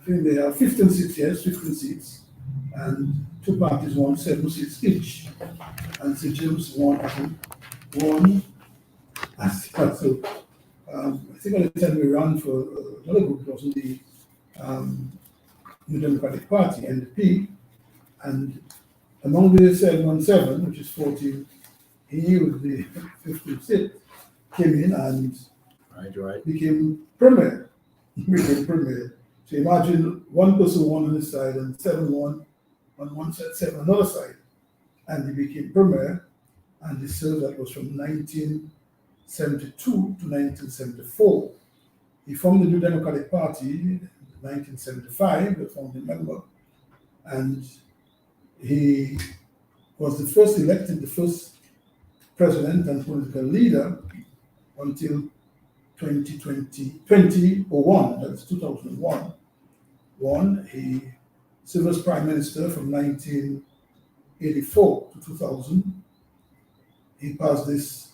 I think they have 15 seats, yes, 15 seats, and two parties won 7 seats each. And St. James won, I think, one. So, I think at the time we ran for another group, it was in the New Democratic Party, NDP, and among the 717, which is 14, he with the 15th seat came in and Right. became premier. Became premier. So imagine one person won on this side and 7 won on one side, 7 on another side. And he became premier, and he served, that was from 1972 to 1974. He formed the New Democratic Party in 1975, a founding member, and he was the first elected, the first president and political leader until 2001, that's 2001. He served as prime minister from 1984 to 2000. He passed this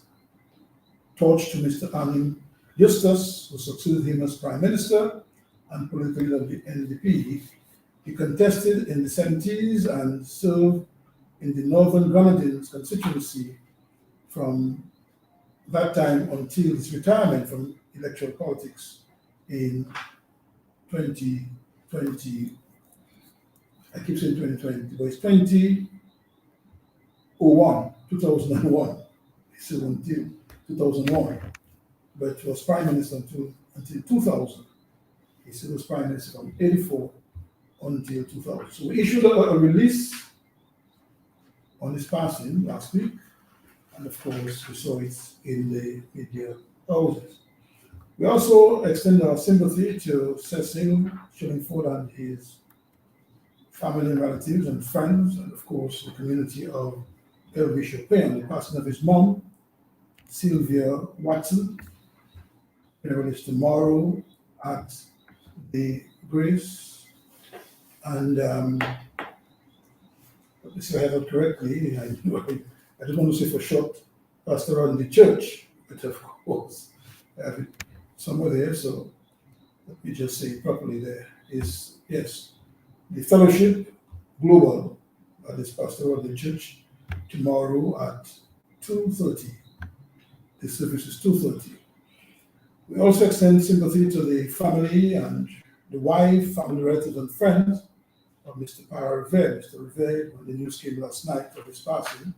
torch to Mr. Armin Justus, who succeeded him as prime minister and political leader of the NDP. He contested in the 70s and served in the Northern Grenadines constituency from that time until his retirement from electoral politics in 2020. I keep saying 2020, but it's 2001. He served until 2001, but was prime minister until 2000. He served as prime minister from 84 until 2000. So we issued a release on his passing last week, and of course we saw it in the media houses. We also extend our sympathy to Cecil Shillingford and his family and relatives and friends, and of course the community of Elvis Chopin on the passing of his mom, Sylvia Watson. Funeral is tomorrow at the Grace, and let me see if I have it correctly. I just want to say for short, Pastor on the church, but of course I have it somewhere there, so let me just say it properly. There is, yes, the Fellowship Global, that is Pastor on the church, tomorrow at 2:30. The service is 2:30. We also extend sympathy to the family and the wife, family, relatives, and friends of Mr. Para Rivera. Mr. Rivera, when the news came last night of his passing,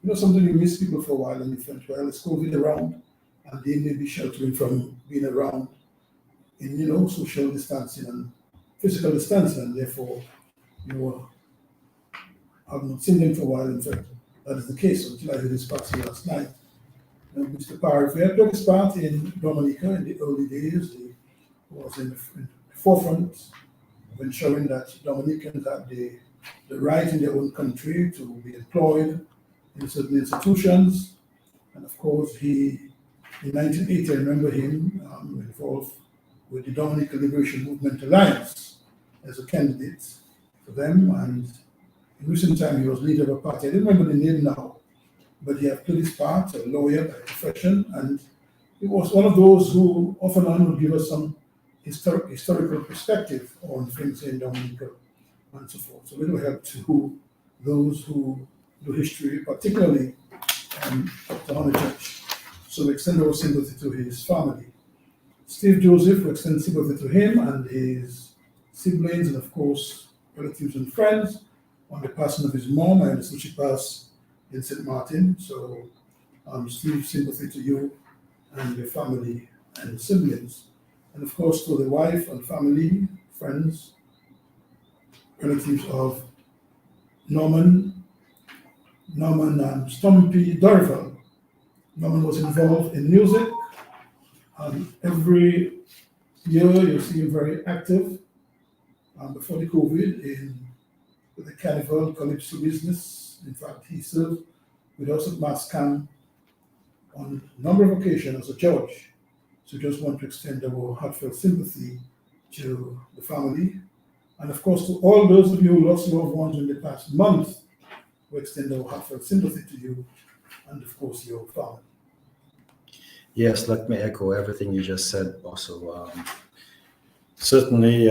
you know, something you miss people for a while, and you think, well, it's COVID around, and they may be sheltering from being around in, you know, social distancing and physical distancing, and therefore, I've not seen them for a while. In fact, that is the case until I heard his passing last night. Mr. Parivere took his part in Dominica in the early days. He was in the forefront of ensuring that Dominicans had the right in their own country to be employed in certain institutions. And of course, in 1980, I remember him involved with the Dominican Liberation Movement Alliance as a candidate for them. And in recent time, he was leader of a party. I don't remember the name now, but he had played his part, a lawyer by profession, and he was one of those who off and on would give us some historical perspective on things in Dominica and so forth. So little help to those who do history, particularly Dr. Honeychurch. So we extend our sympathy to his family. Steve Joseph, we extend sympathy to him and his siblings, and of course, relatives and friends on the passing of his mom. I understand she passed in St. Martin. So, Steve, sympathy to you and your family and siblings. And of course, to the wife and family, friends, relatives of Norman Stumpy Dorival. Norman was involved in music. Every year you see him very active. Before the COVID, with the Carnival Calypso business. In fact, he served with us at Mascam on a number of occasions as a judge. So just want to extend our heartfelt sympathy to the family. And of course, to all those of you who lost loved ones in the past month, we extend our heartfelt sympathy to you and, of course, your family. Yes, let me echo everything you just said also. Certainly,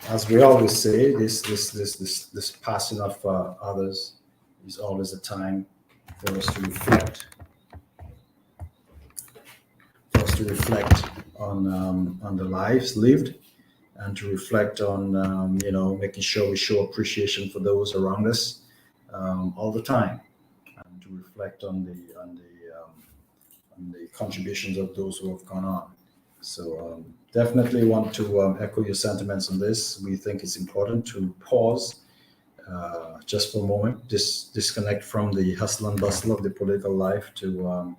as we always say, this passing of others is always a time for us to reflect, on the lives lived, and to reflect on making sure we show appreciation for those around us all the time, and to reflect on the contributions of those who have gone on. So definitely want to echo your sentiments on this. We think it's important to pause just for a moment, disconnect from the hustle and bustle of the political life to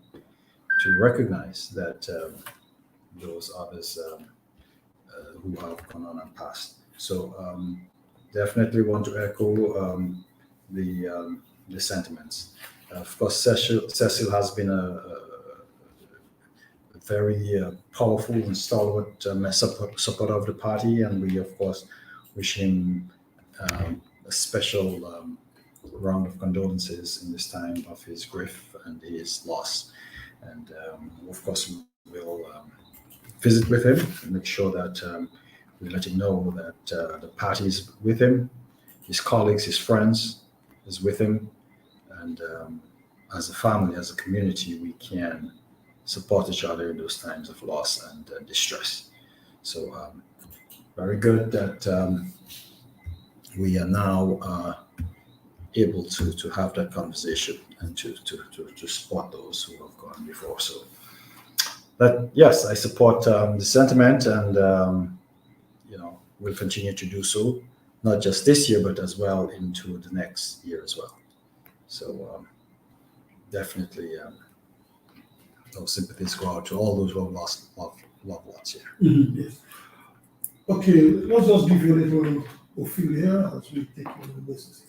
recognize that those others who have gone on and passed. So definitely want to echo the sentiments. Of course, Cecil has been a very powerful and stalwart supporter of the party, and we, of course, wish him a special round of condolences in this time of his grief and his loss. And of course, we will visit with him and make sure that we let him know that the party is with him, his colleagues, his friends is with him, and as a family, as a community, we can support each other in those times of loss and distress. So very good that we are now able to have that conversation and to support those who have gone before. So but yes, I support the sentiment, and will continue to do so, not just this year, but as well into the next year as well. So definitely, those sympathies go out to all those who have lost loved ones here. Yes. Okay, let's just give you a little Ophelia as we take you to the business.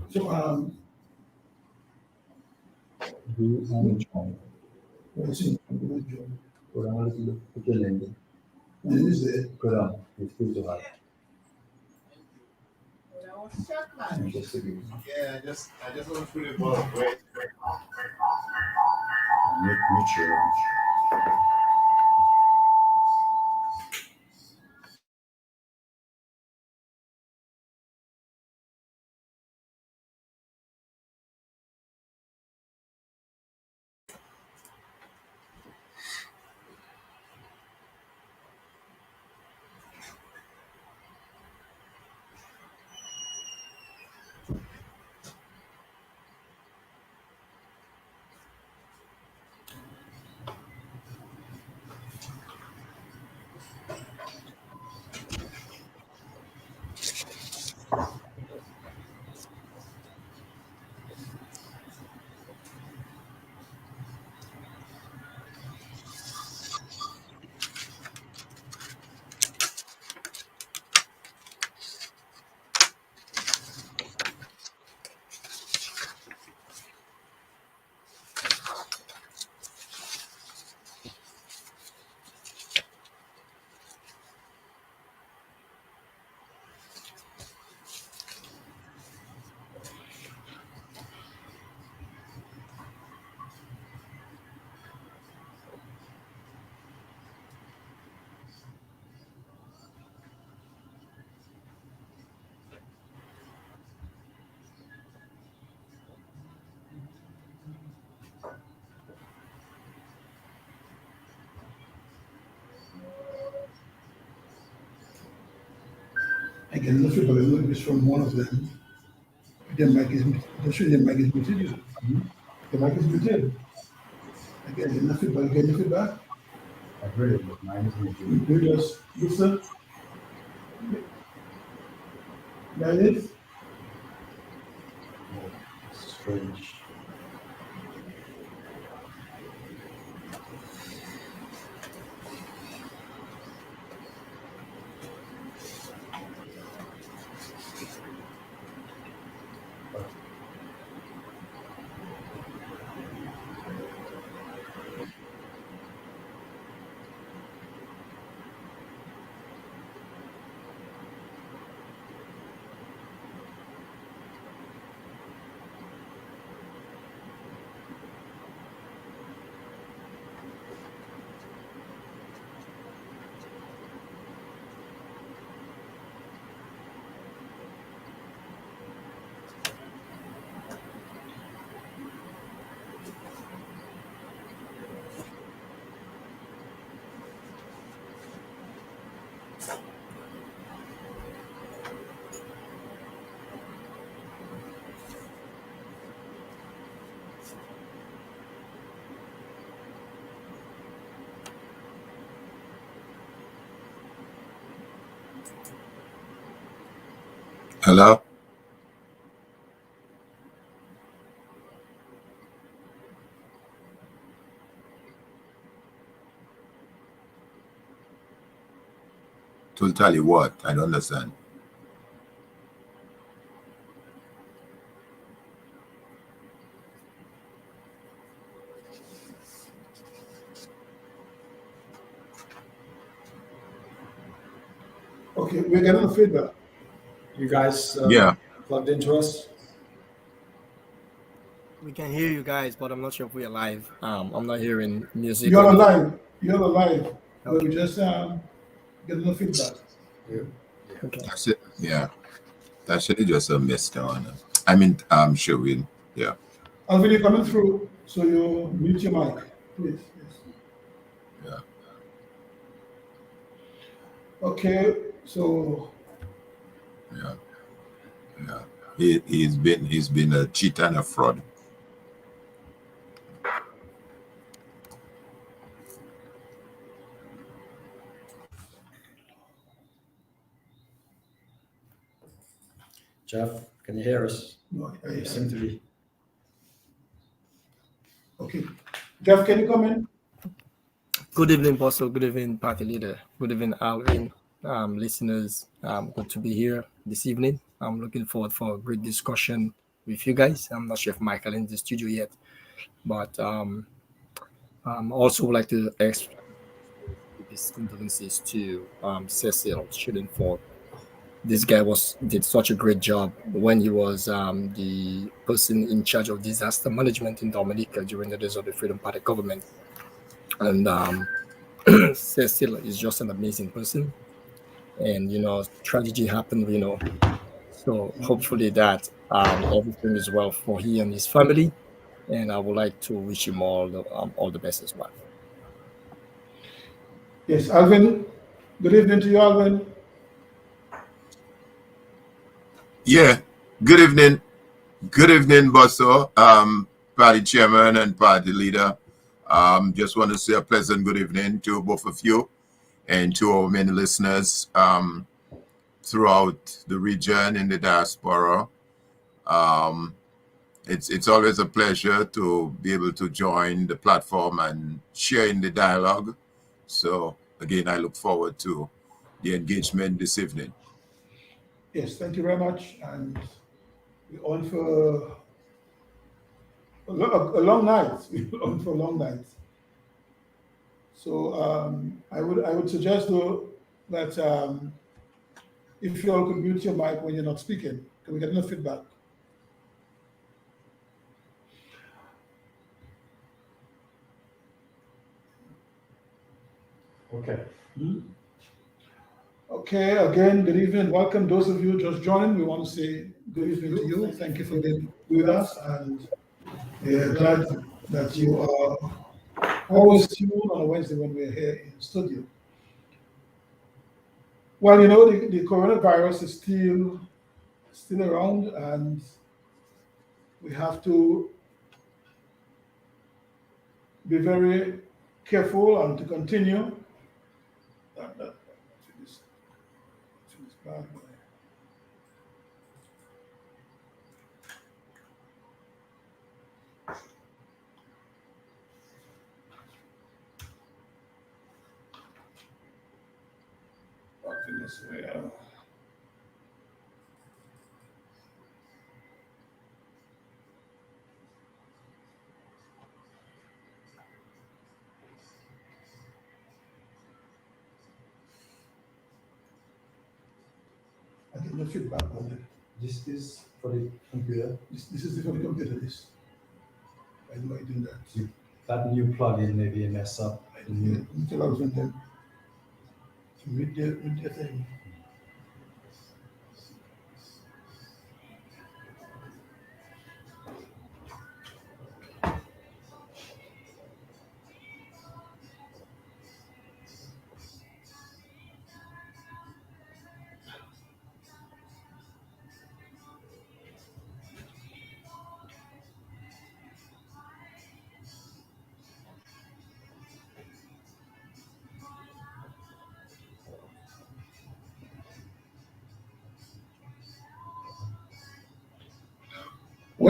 So, what's in the job? And it is there. Yeah, I just want to put it well. Great. Mute your Again, not sure, but I know it's from one of them. The mic is the mic is muted. The mic is muted. Again, the feedback. Again, the feedback. I heard it, but mine is muted. You just listen. Like this. Strange. Hello? To tell you what? I don't understand. Okay, we're getting the feedback. You guys Yeah. plugged into us? We can hear you guys, but I'm not sure if we're live. I'm not hearing music. You're or anything. alive. You're alive. But Okay. we just getting the feedback. Okay. That's it. Yeah. That's just a missed on. I mean, showing. Yeah. Alvin, you're coming through, so you mute your mic, please. Yes. Yeah. Okay, so Yeah. Yeah. He's been a cheat and a fraud. Jeff, can you hear us? no, You seem to be. okay. Jeff, can you come in? Good evening, Apostle. Good evening, Party Leader. Good evening, Alvin. Listeners, good to be here this evening. I'm looking forward for a great discussion with you guys. I'm not sure if Michael in the studio yet, but also would like to express his condolences to Cecil Schulenford. This guy did such a great job when he was the person in charge of disaster management in Dominica during the days of the Freedom Party government. And Cecil is just an amazing person. And tragedy happened. So hopefully that everything is well for he and his family. And I would like to wish him all the best as well. Yes, Alvin. Good evening to you, Alvin. Yeah. Good evening. Good evening, Bosso, party chairman and party leader. Just want to say a pleasant good evening to both of you and to our many listeners throughout the region in the diaspora. It's always a pleasure to be able to join the platform and share in the dialogue. So again, I look forward to the engagement this evening. Yes, thank you very much. And we're on for a long night. We're on for a long night. So I would suggest though that if you all could mute your mic when you're not speaking, can we get enough feedback? Okay. Okay, again, good evening. Welcome. Those of you just joining, we want to say good evening to you. Thank you for being with us, and we're glad that you are always tuned on a Wednesday when we're here in the studio. Well, the coronavirus is still around, and we have to be very careful and to continue. This bad boy. Venezuela. I get no feedback on it. This is for the computer. This is for the computer list. Why do I do that? That new plugin may be a mess up. I don't know until I was in them. With the thing.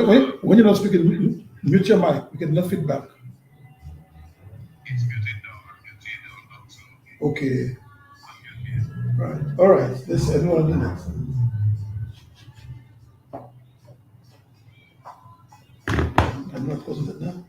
When you're not speaking, mute your mic. We get no feedback. It's muted now. I'm muted. Okay. Right. All right. Let's everyone do that. I'm not closing it now.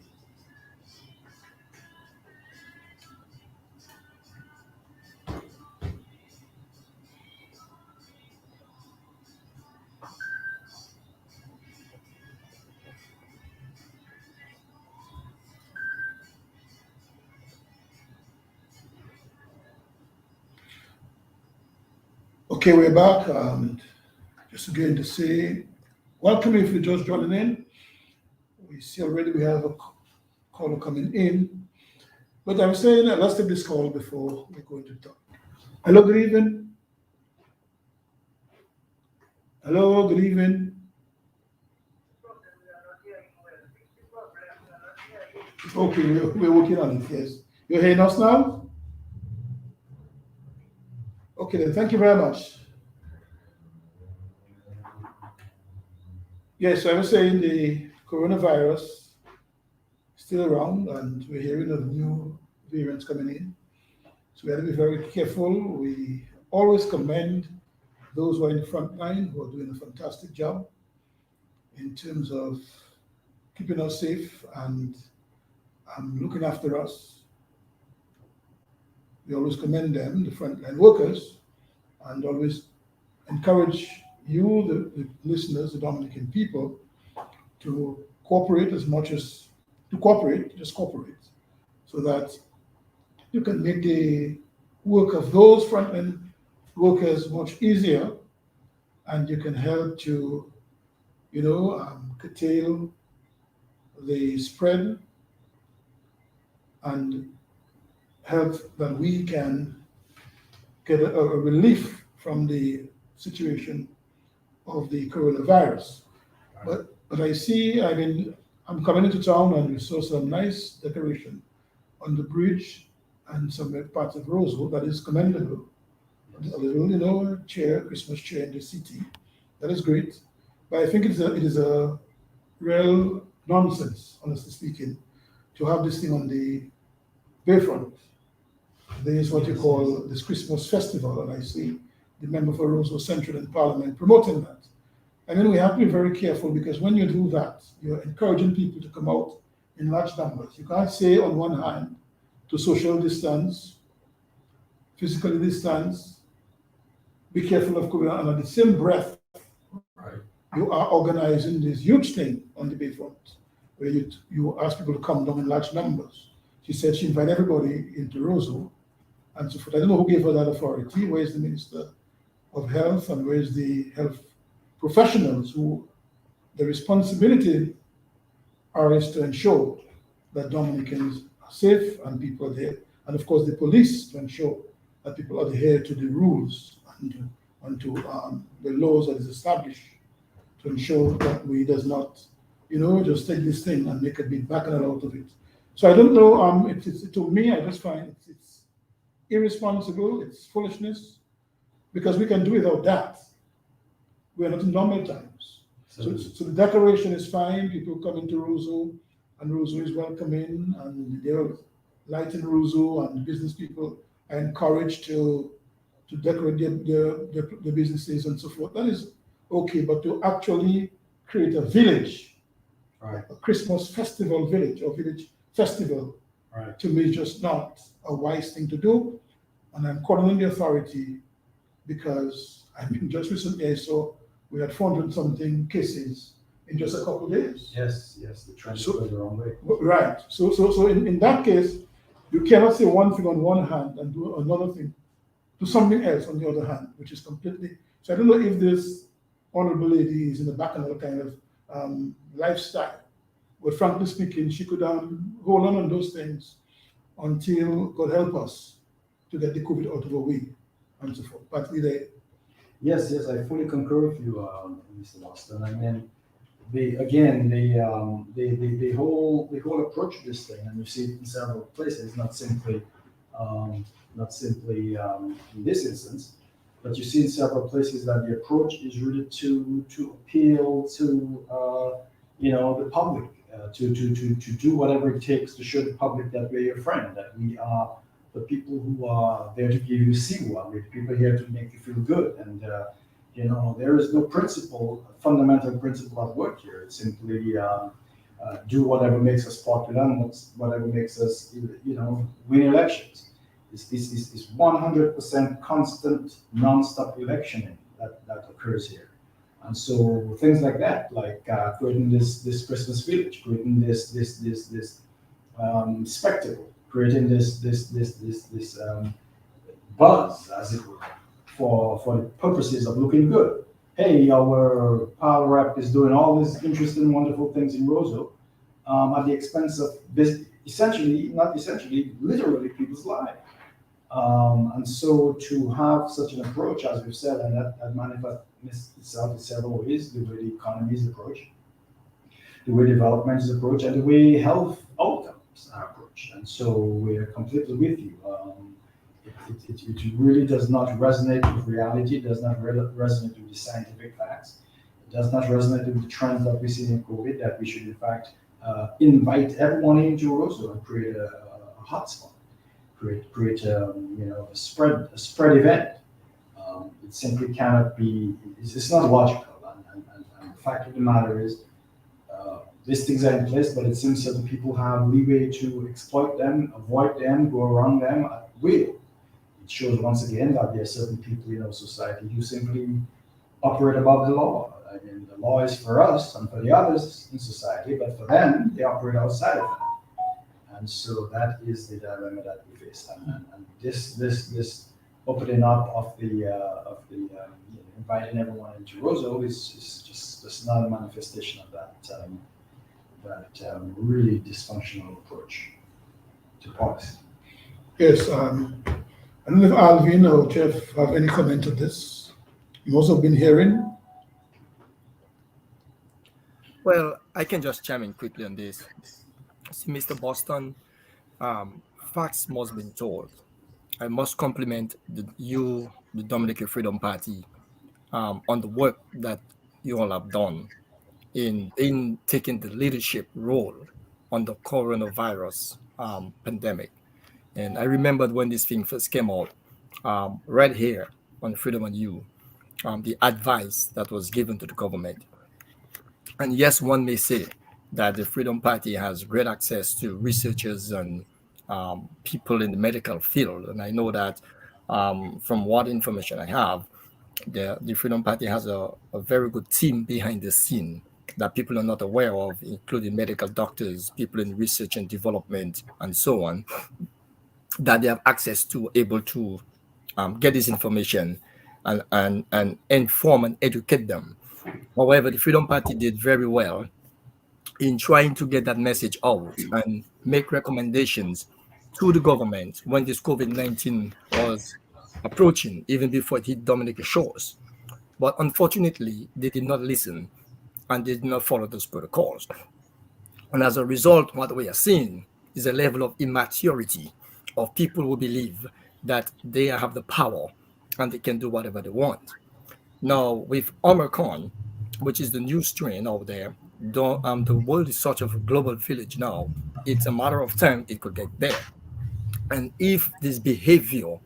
Okay, we're back. Just again to say, welcome if you're just joining in. We see already we have a caller coming in. But I was saying, let's take this call before we go into talk. Hello, good evening. Hello, good evening. Okay, we're working on it, yes. You're hearing us now? Okay, then thank you very much. Yes, I was saying the coronavirus is still around and we're hearing of new variants coming in. So we have to be very careful. We always commend those who are in the front line who are doing a fantastic job in terms of keeping us safe and looking after us. We always commend them, the frontline workers, and always encourage you, the listeners, the Dominican people, to cooperate as much as just cooperate, so that you can make the work of those frontline workers much easier, and you can help to, curtail the spread and help that we can get a relief from the situation of the coronavirus. But I see, I'm coming into town and we saw some nice decoration on the bridge and some parts of Roseville that is commendable. A little, chair, Christmas chair in the city. That is great. But I think it is a real nonsense, honestly speaking, to have this thing on the bayfront. There is what you call this Christmas festival, and I see the member for Roseville Central in Parliament promoting that. And then we have to be very careful, because when you do that, you're encouraging people to come out in large numbers. You can't say on one hand to social distance, physically distance, be careful of COVID, and at the same breath, you are organizing this huge thing on the bayfront, where you ask people to come down in large numbers. She said she invited everybody into Roseville and so forth. I don't know who gave her that authority. Where is the Minister of Health and where is the health professionals who the responsibility is to ensure that Dominicans are safe and people are there, and of course the police to ensure that people adhere to the rules and to the laws that is established to ensure that we does not, just take this thing and make a big bacchanal out of it. So I don't know. To me, I just find it's irresponsible. It's foolishness, because we can do without that. We are not in normal times. So the decoration is fine. People come into Roseville, and Roseville is welcoming, and they're lighting Roseville, and business people are encouraged to decorate their businesses and so forth. That is okay, but to actually create a village, a Christmas festival village or village festival, to me is just not a wise thing to do. And I'm calling on the authority, because just recently I saw we had 400 something cases in just a couple of days. Yes, the trend is going the wrong way. Right. So in that case, you cannot say one thing on one hand and do another thing, do something else on the other hand, which is completely. So I don't know if this honorable lady is in the bacchanal kind of lifestyle. But frankly speaking, she could hold on those things until God help us to get the COVID out of the way and so forth. But Yes, I fully concur with you, Mr. Boston. I mean, the whole approach to this thing, and you see it in several places, not simply in this instance, but you see in several places that the approach is really to appeal to the public to do whatever it takes to show the public that we're your friend, that we are the people who are there to give you siwa, we're the people here to make you feel good. And, there is no fundamental principle at work here. It's simply do whatever makes us popular and whatever makes us, win elections. It's 100% constant, non-stop electioning that occurs here. And so things like that, like creating this Christmas village, creating this spectacle, creating this buzz, as it were, for the purposes of looking good. Hey, our power rep is doing all these interesting, wonderful things in Roseau at the expense of literally people's lives. And so to have such an approach, as we've said, and that manifests itself in several ways: the way the economy is approached, the way development is approached, and the way health outcomes are approached. And so we're completely with you. It really does not resonate with reality. It does not resonate with the scientific facts. It does not resonate with the trends that we see in COVID, that we should in fact invite everyone into Roseau and create a hotspot, create a spread event. It simply cannot be. It's not logical. And the fact of the matter is, these things are in place, but it seems certain people have leeway to exploit them, avoid them, go around them at will. It shows once again that there are certain people in our society who simply operate above the law. I mean, the law is for us and for the others in society, but for them, they operate outside of that. And so that is the dilemma that we face. And this opening up of the inviting everyone into Roseau is just not a manifestation of that really dysfunctional approach to policy. Yes, I don't know if Alvin or Jeff have any comment on this. You've also been hearing. Well, I can just chime in quickly on this. See, Mr. Boston, facts must be told. I must compliment the Dominican Freedom Party, on the work that you all have done in taking the leadership role on the coronavirus pandemic. And I remembered when this thing first came out, right here on Freedom and You, the advice that was given to the government. And yes, one may say that the Freedom Party has great access to researchers and people in the medical field. And I know that from what information I have, the Freedom Party has a very good team behind the scene that people are not aware of, including medical doctors, people in research and development, and so on, that they have access to, able to get this information and inform and educate them. However, the Freedom Party did very well in trying to get that message out and make recommendations to the government when this COVID-19 was approaching, even before it hit Dominican shores. But unfortunately, they did not listen and did not follow those protocols. And as a result, what we are seeing is a level of immaturity of people who believe that they have the power and they can do whatever they want. Now, with Omicron, which is the new strain out there, the world is such a global village now. It's a matter of time it could get there. And if this behavior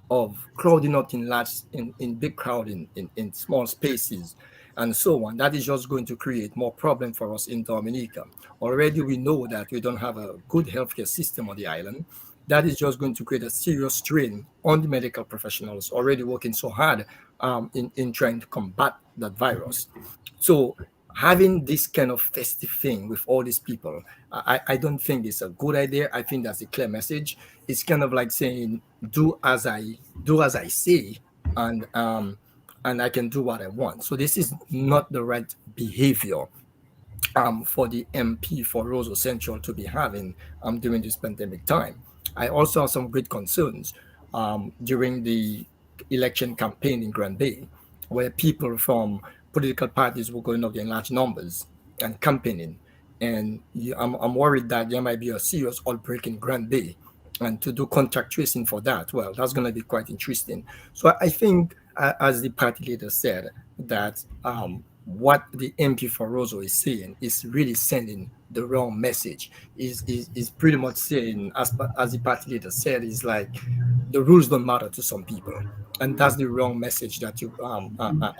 of crowding up in big crowd in small spaces and so on, that is just going to create more problem for us in Dominica. Already we know that we don't have a good healthcare system on the island. That is just going to create a serious strain on the medical professionals already working so hard in trying to combat that virus. So having this kind of festive thing with all these people, I don't think it's a good idea. I think that's a clear message. It's kind of like saying, do as I say, and I can do what I want. So this is not the right behavior for the MP for Roseau Central to be having during this pandemic time. I also have some great concerns during the election campaign in Grand Bay, where people from political parties were going up in large numbers and campaigning. And I'm worried that there might be a serious outbreak in Grand Bay. And to do contact tracing for that, well, that's going to be quite interesting. So I think, as the party leader said, that what the MP for Roseau is saying is really sending the wrong message. Is pretty much saying, as the party leader said, is like the rules don't matter to some people, and that's the wrong message that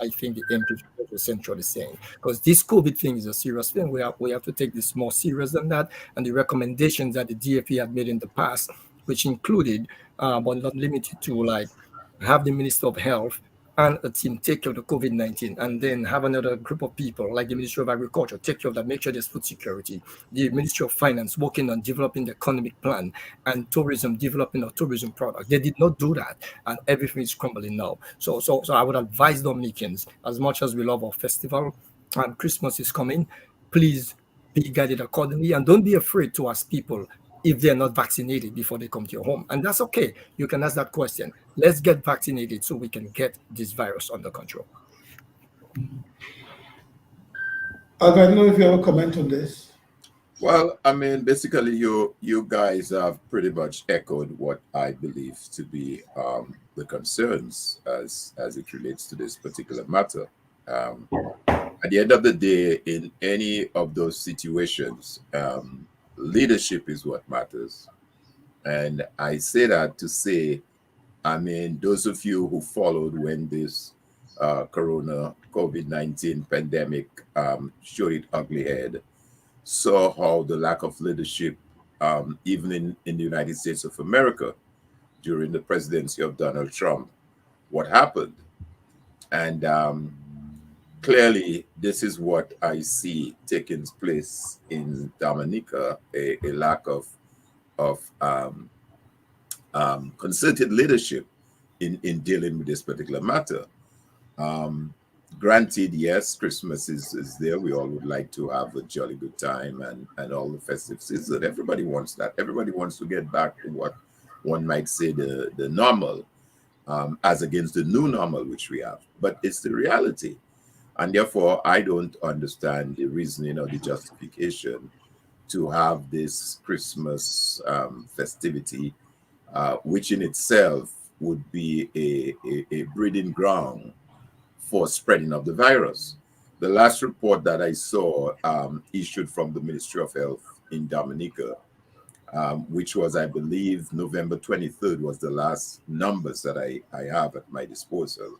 I think the MP for Roseau Central is saying, because this COVID thing is a serious thing. We have to take this more serious than that, and the recommendations that the DFE had made in the past, which included, but not limited to, like have the Minister of Health and a team take care of the COVID-19, and then have another group of people like the Ministry of Agriculture take care of that, make sure there's food security, the Ministry of Finance working on developing the economic plan, and tourism developing a tourism product. They did not do that, and everything is crumbling now. So I would advise Dominicans, as much as we love our festival and Christmas is coming, please be guided accordingly, and don't be afraid to ask people if they're not vaccinated before they come to your home. And that's okay. You can ask that question. Let's get vaccinated so we can get this virus under control. Alvin, I don't know if you have a comment on this. Well, I mean, basically, you guys have pretty much echoed what I believe to be the concerns as it relates to this particular matter. At the end of the day, in any of those situations, leadership is what matters. And I say that to say, I mean, those of you who followed when this COVID-19 pandemic showed its ugly head, saw how the lack of leadership, even in the United States of America, during the presidency of Donald Trump, what happened. And clearly, this is what I see taking place in Dominica, a lack of concerted leadership in dealing with this particular matter. Granted, yes, Christmas is there. We all would like to have a jolly good time and all the festive season. Everybody wants that. Everybody wants to get back to what one might say the normal, as against the new normal which we have. But it's the reality. And therefore, I don't understand the reasoning or the justification to have this Christmas festivity, which in itself would be a breeding ground for spreading of the virus. The last report that I saw issued from the Ministry of Health in Dominica, which was, I believe, November 23rd was the last numbers that I have at my disposal,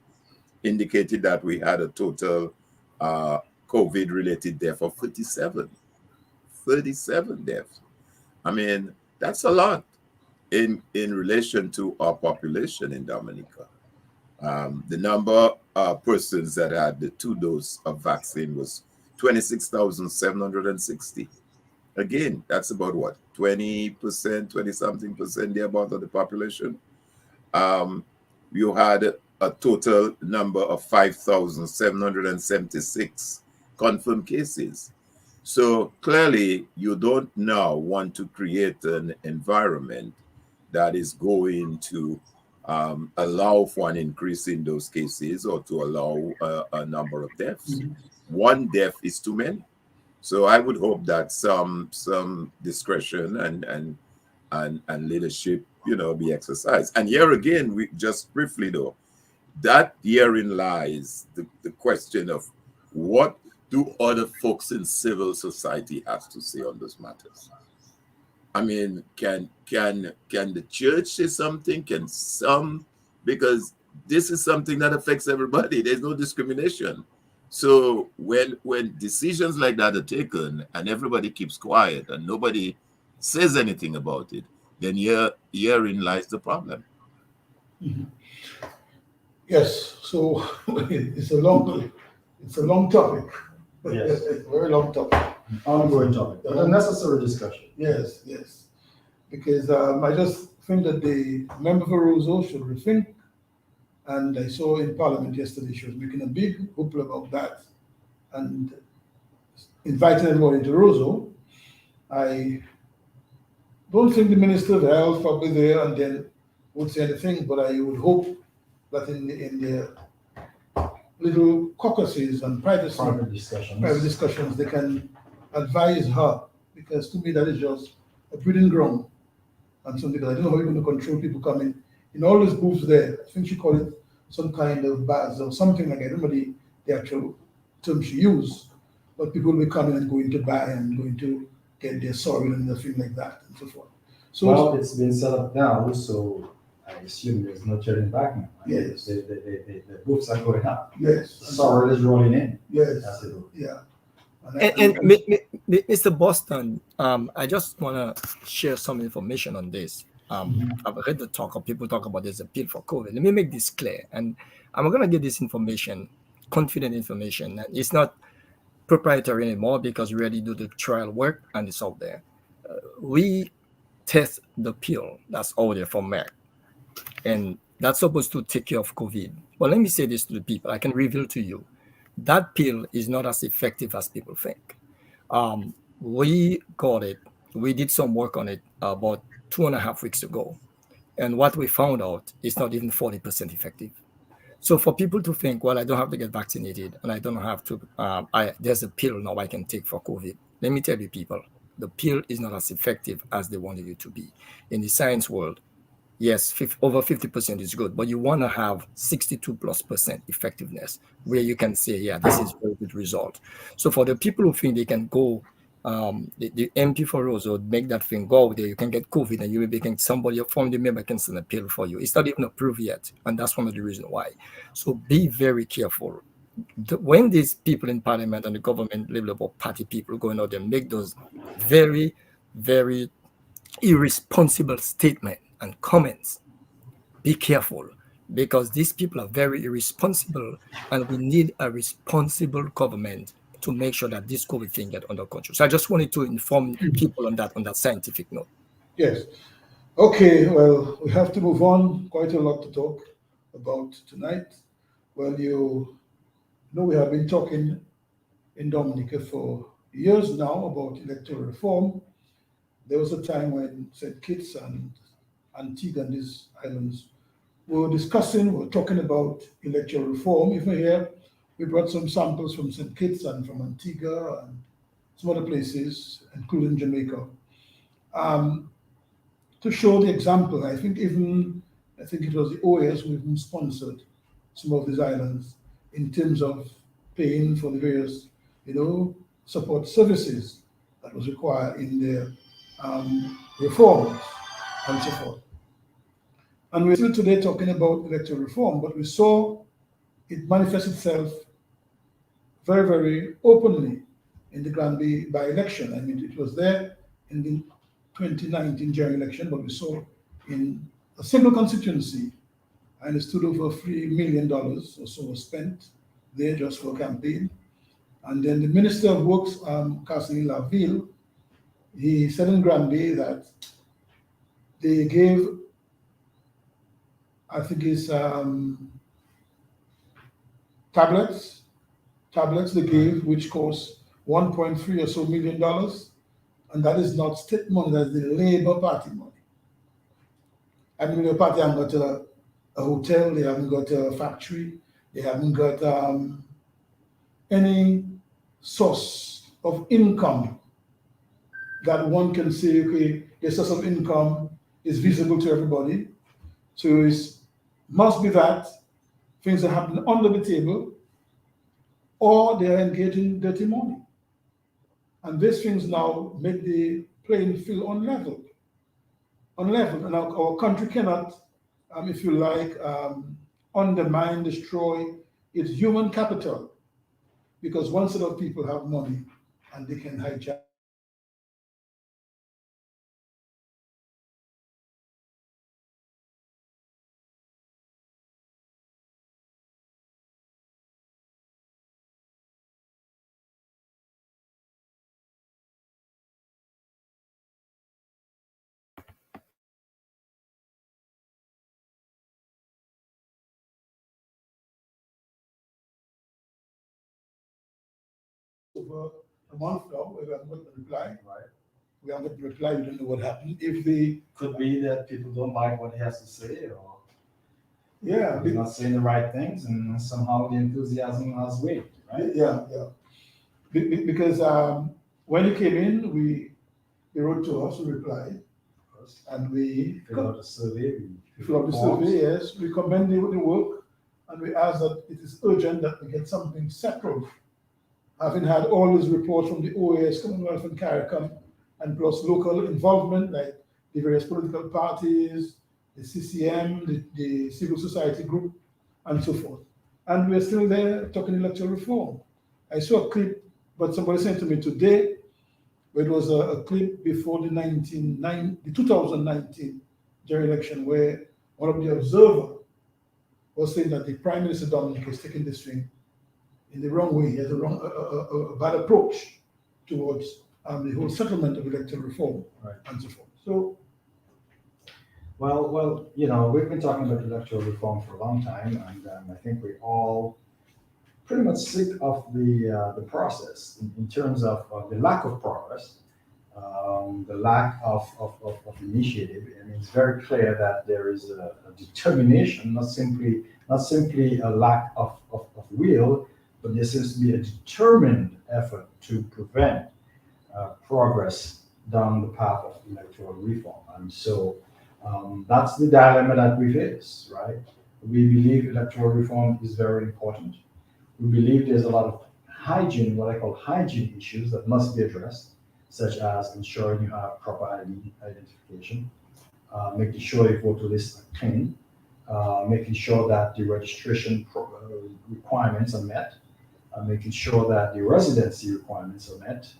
indicated that we had a total COVID-related death of 37 deaths. I mean, that's a lot in relation to our population in Dominica. The number of persons that had the 2 doses of vaccine was 26,760. Again, that's about what, 20%, 20-something percent thereabout of the population. You had a total number of 5,776 confirmed cases. So clearly, you don't now want to create an environment that is going to allow for an increase in those cases or to allow a number of deaths. One death is too many. So I would hope that some discretion and leadership, be exercised. And here again, we just briefly though, that herein lies the question of what do other folks in civil society have to say on those matters. I mean, can the church say something? Can some? Because this is something that affects everybody. There's no discrimination. So when decisions like that are taken and everybody keeps quiet and nobody says anything about it, then herein lies the problem. Mm-hmm. Yes, so it's a long topic. Yes. It's a very long topic. Ongoing topic, but a necessary discussion. Yes, because I just think that the member for Roseau should rethink, and I saw in Parliament yesterday she was making a big hoopla about that and inviting everybody to Roseau. I don't think the Minister of Health will be there and then would say anything, but I would hope that in the little caucuses and private discussions, they can advise her, because to me that is just a breeding ground and something that I don't know how you're going to control people coming in all those booths there. I think she called it some kind of bars or something like that. I don't know the actual term she used, but people will be coming and going to buy and going to get their soil and things like that and so forth. So Well, it's been set up now, so I assume there's no turning back now. I mean, Yes. The books are going up. yes, The soil is rolling in. yes, That's it. yeah. Mr. Boston, I just want to share some information on this. I've heard the talk of people talk about this appeal for COVID. Let me make this clear, and I'm going to give this information, confident information, and it's not proprietary anymore because we already do the trial work and it's out there. We test the pill that's out there from Merck, and that's supposed to take care of COVID. But let me say this to the people. I can reveal to you that pill is not as effective as people think. We got it. We did some work on it about 2.5 weeks ago. And what we found out is not even 40% effective. So for people to think, well, I don't have to get vaccinated and I don't have to, there's a pill now I can take for COVID. Let me tell you, people, the pill is not as effective as they wanted it to be. In the science world, yes, over 50% is good, but you want to have 62+% effectiveness where you can say, yeah, this is a very good result. So for the people who think they can go, the MP4Os or make that thing go there, you can get COVID and you will become somebody, your family member can send a pill for you. It's not even approved yet. And that's one of the reasons why. So be very careful. When these people in parliament and the government Liberal Party people going out there make those very, very irresponsible statements and comments, be careful, because these people are very irresponsible and we need a responsible government to make sure that this COVID thing get under control. So I just wanted to inform people on that scientific note. Yes. Okay, well, we have to move on. Quite a lot to talk about tonight. Well, you know, we have been talking in Dominica for years now about electoral reform. There was a time when St. Kitts and Antigua and these islands were talking about electoral reform. Even here, we brought some samples from St. Kitts and from Antigua and some other places, including Jamaica, to show the example. I think it was the OAS who even sponsored some of these islands in terms of paying for the various, support services that was required in their reforms and so forth. And we're still today talking about electoral reform, but we saw it manifest itself very, very openly in the Granby by-election. I mean, it was there in the 2019 general election, but we saw in a single constituency, and it stood over $3 million or so was spent there just for a campaign. And then the Minister of Works, Casimir Laville, he said in Granby that they gave, I think it's tablets they gave, which cost $1.3 or so million, and that is not state money, that's the Labour Party money. I mean, the party haven't got a hotel, they haven't got a factory, they haven't got any source of income that one can say, okay, the source of income is visible to everybody. So it must be that things are happening under the table, or they are engaged in dirty money. And these things now make the playing field unlevel. And our country cannot, if you like, undermine, destroy its human capital, because one set of people have money and they can hijack. Over a month now, we haven't got the reply. Right. We haven't got the reply. We don't know what happened. If they Could be that people don't like what he has to say, or Yeah, he's not saying the right things, and somehow the enthusiasm has weight, right? yeah. Because when he came in, they wrote to us, we replied, and we Fill out a survey. filled out the survey. Yes, we commend the work, and we ask that it is urgent that we get something settled having had all these reports from the OAS, Commonwealth and CARICOM, and plus local involvement like the various political parties, the CCM, the civil society group, and so forth. And we're still there talking electoral reform. I saw a clip, but somebody sent to me today, where it was a clip before the 2019 general election, where one of the observers was saying that the Prime Minister Dominic is taking this thing in the wrong way. He has a bad approach towards the whole settlement of electoral reform, Right. and so forth. So, Well, you know, we've been talking about electoral reform for a long time, and I think we all pretty much sick of the process in terms of the lack of progress, the lack of initiative. I mean, it's very clear that there is a determination, not simply a lack of will, but there seems to be a determined effort to prevent progress down the path of electoral reform. And so that's the dilemma that we face, right? We believe electoral reform is very important. We believe there's a lot of hygiene, what I call hygiene issues that must be addressed, such as ensuring you have proper identification, making sure your voter lists are clean, making sure that the registration requirements are met, making sure that the residency requirements are met,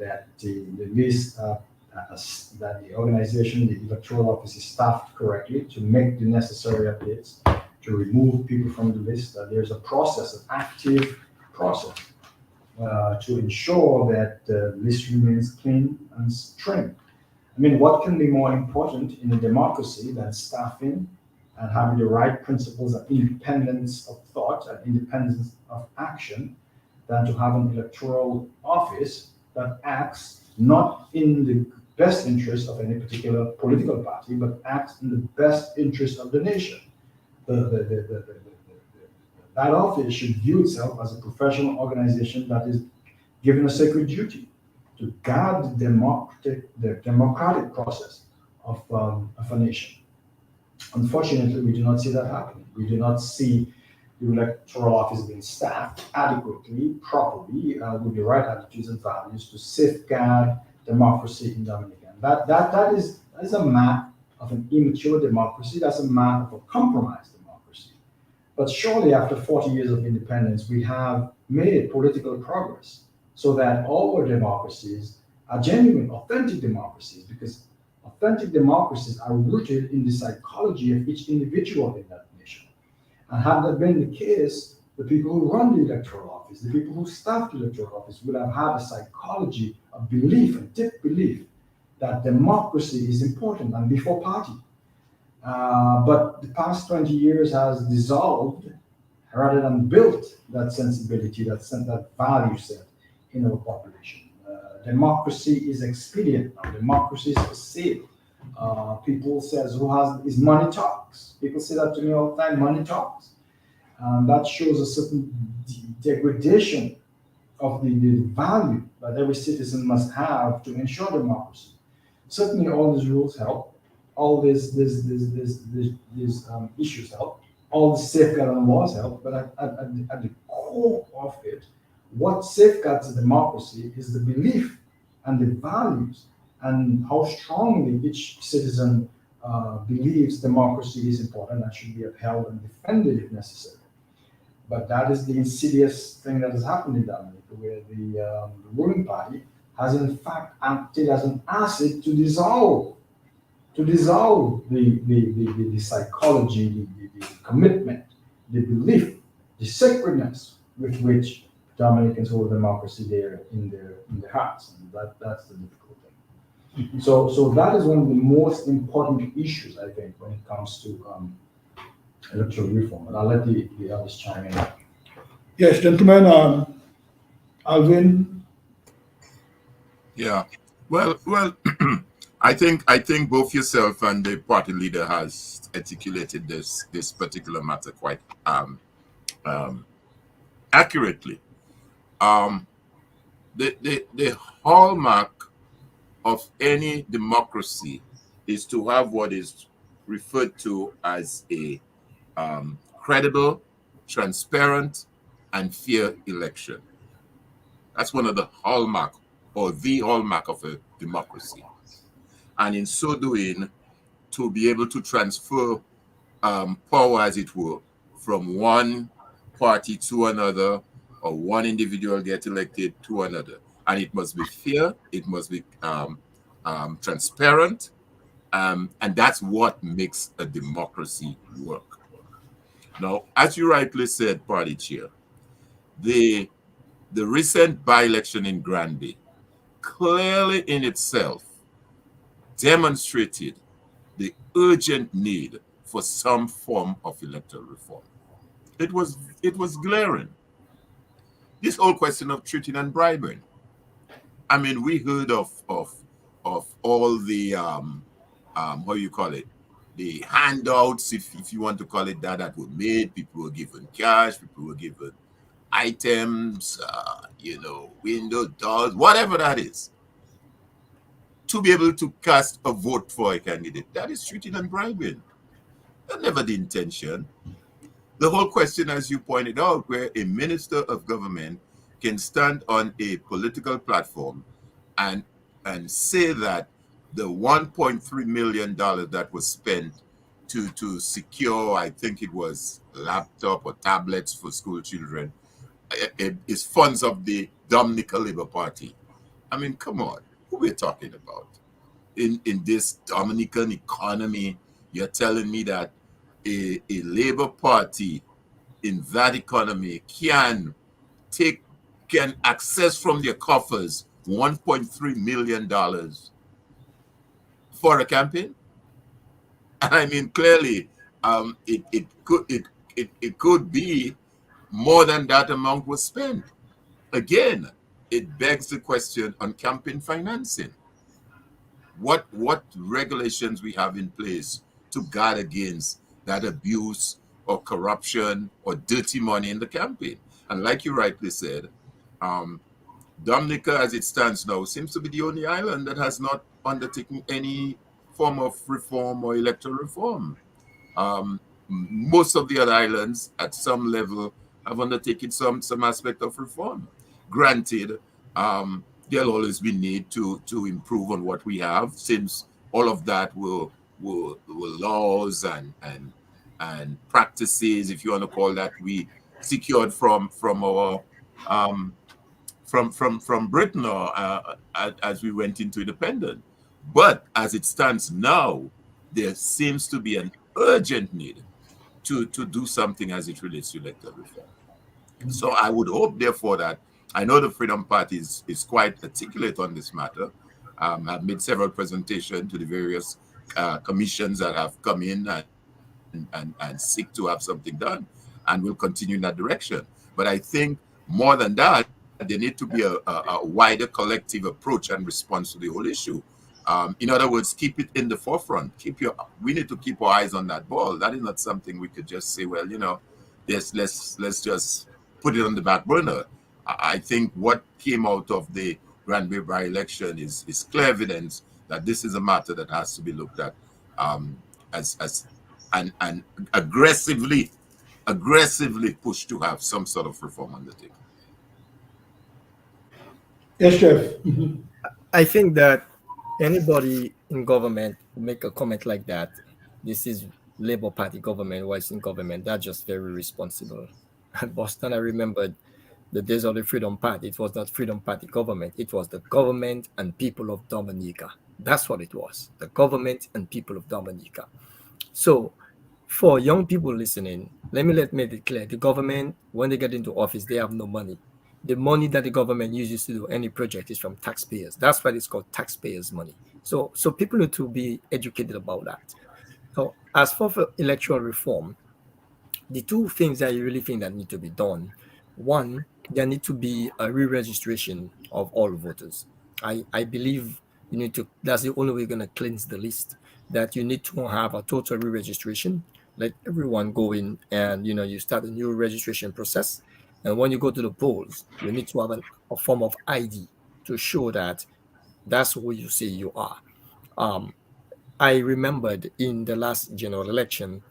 that the list, that the organization, the electoral office is staffed correctly to make the necessary updates, to remove people from the list, that there's a process, an active process to ensure that the list remains clean and trim. I mean, what can be more important in a democracy than staffing and having the right principles of independence of thought and independence of action than to have an electoral office that acts not in the best interest of any particular political party, but acts in the best interest of the nation. That office should view itself as a professional organization that is given a sacred duty to guard the democratic process of a nation. Unfortunately, we do not see that happening. We do not see the electoral office being staffed adequately, properly, with the right attitudes and values to safeguard democracy in Dominica. That is a mark of an immature democracy. That's a mark of a compromised democracy. But surely, after 40 years of independence, we have made political progress so that all our democracies are genuine, authentic democracies, because authentic democracies are rooted in the psychology of each individual in that nation. And had that been the case, the people who run the electoral office, the people who staff the electoral office would have had a psychology of belief, a deep belief that democracy is important and before party. But the past 20 years has dissolved rather than built that sensibility, that value set in our population. Democracy is expedient now. Democracy is for sale. People says, is money talks. People say that to me all the time, money talks. That shows a certain degradation of the value that every citizen must have to ensure democracy. Certainly all these rules help, all these issues help, all the safeguarding laws help, but at the core of it, what safeguards a democracy is the belief and the values and how strongly each citizen believes democracy is important and should be upheld and defended if necessary. But that is the insidious thing that has happened in Dominica, where the ruling party has in fact acted as an acid to dissolve the psychology, the commitment, the belief, the sacredness with which Dominicans hold democracy there in their hearts, and that's the difficult thing. So that is one of the most important issues, I think, when it comes to electoral reform. And I'll let the others chime in. yes, gentlemen, Alvin. Yeah. Well. I think both yourself and the party leader has articulated this particular matter quite accurately. The hallmark of any democracy is to have what is referred to as a credible, transparent, and fair election. That's one of the hallmark or the hallmark of a democracy. And in so doing, to be able to transfer power, as it were, from one party to another, or one individual get elected to another. And it must be fair, it must be transparent, and that's what makes a democracy work. Now, as you rightly said, Party Chair, the recent by-election in Granby clearly in itself demonstrated the urgent need for some form of electoral reform. It was glaring. This whole question of treating and bribing. I mean, we heard of all the how you call it, the handouts, if you want to call it that, that were made. People were given cash, people were given items, window doors, whatever that is, to be able to cast a vote for a candidate. That is treating and bribing. That's never the intention. The whole question, as you pointed out, where a minister of government can stand on a political platform and say that the $1.3 million that was spent to secure, I think it was laptop or tablets for school children, is funds of the Dominica Labour Party. I mean, come on, who we're talking about? In this Dominican economy, you're telling me that a Labour Party in that economy can access from their coffers $1.3 million for a campaign? I mean, clearly, it could be more than that amount was spent. Again, it begs the question on campaign financing. What regulations we have in place to guard against that abuse or corruption or dirty money in the campaign? And like you rightly said, Dominica, as it stands now, seems to be the only island that has not undertaken any form of reform or electoral reform. Most of the other islands, at some level, have undertaken some aspect of reform. Granted, there'll always be need to improve on what we have, since all of that were laws and practices, if you want to call that, we secured from our from Britain, or as we went into independence. But as it stands now, there seems to be an urgent need to do something as it relates to electoral reform. So I would hope, therefore, that I know the Freedom Party is quite articulate on this matter. I've made several presentations to the various commissions that have come in and seek to have something done, and we'll continue in that direction. But I think more than that, there need to be a wider collective approach and response to the whole issue. In other words, keep it in the forefront. We need to keep our eyes on that ball. That is not something we could just say, well, let's just put it on the back burner. I think what came out of the Granby by-election is clear evidence that this is a matter that has to be looked at and aggressively pushed to have some sort of reform undertaken. Yes, Chef. I think that anybody in government who make a comment like that, this is Labour Party government, who is in government, that's just very responsible. At Boston, I remembered the days of the Freedom Party. It was not Freedom Party government. It was the government and people of Dominica. That's what it was, the government and people of Dominica. So for young people listening, let me make it clear. The government, when they get into office, they have no money. The money that the government uses to do any project is from taxpayers. That's why it's called taxpayers' money. So people need to be educated about that. So as for electoral reform, the two things that I really think that need to be done. One, there need to be a re-registration of all voters. I believe you need to, that's the only way you're going to cleanse the list, that you need to have a total re-registration. Let everyone go in and, you start a new registration process. And when you go to the polls, you need to have a form of ID to show that that's who you say you are. I remembered in the last general election,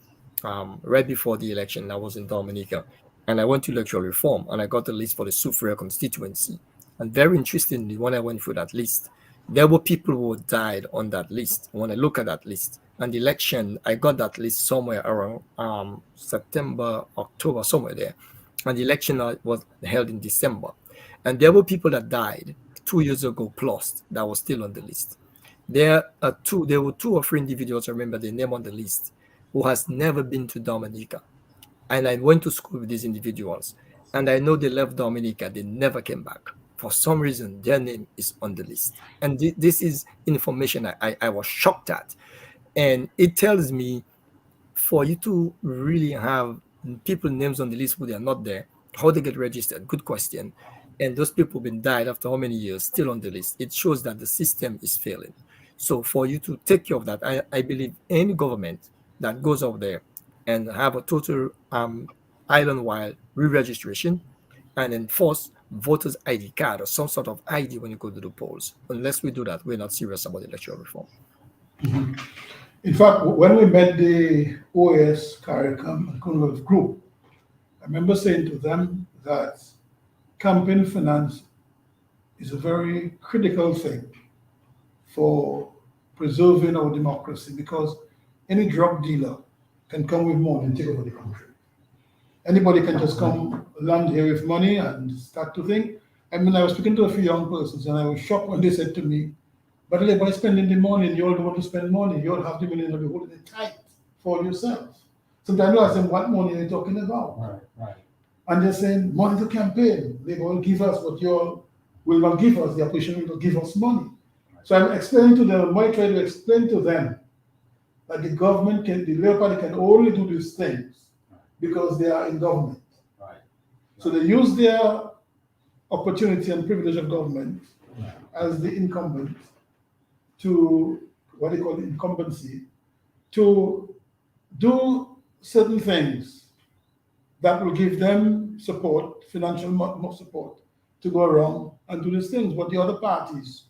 right before the election, I was in Dominica, and I went to electoral reform, and I got the list for the Soufriere constituency. And very interestingly, when I went through that list, there were people who died on that list. When I look at that list, and the election, I got that list somewhere around September, October, somewhere there. And the election was held in December. And there were people that died 2 years ago plus that was still on the list. There were 2 or 3 individuals, I remember their name on the list, who has never been to Dominica. And I went to school with these individuals. And I know they left Dominica, they never came back. For some reason, their name is on the list. And this is information I was shocked at. And it tells me, for you to really have people names on the list who they are not there, how they get registered, good question. And those people been died after how many years, still on the list. It shows that the system is failing. So for you to take care of that, I believe any government that goes out there and have a total island-wide re-registration and enforce voters' ID card or some sort of ID when you go to the polls. Unless we do that, we're not serious about electoral reform. In fact, when we met the OAS CARICOM Commonwealth group, I remember saying to them that campaign finance is a very critical thing for preserving our democracy, because any drug dealer can come with money and take over the country. Anybody can just come land here with money and start to think. I mean, I was speaking to a few young persons and I was shocked when they said to me, but by spending the money, you all don't want to spend money, you all have the money and you're holding it tight for yourselves. Sometimes I ask them, what money are you talking about? Right. And they're saying, money to campaign. They will give us what you all will not give us. The opposition will not give us money. So I'm explaining to them, I try to explain to them that the government the Labour Party can only do these things because they are in government. Right. So they use their opportunity and privilege of government as the incumbent to, what they call incumbency, to do certain things that will give them support, financial support, to go around and do these things. But the other parties,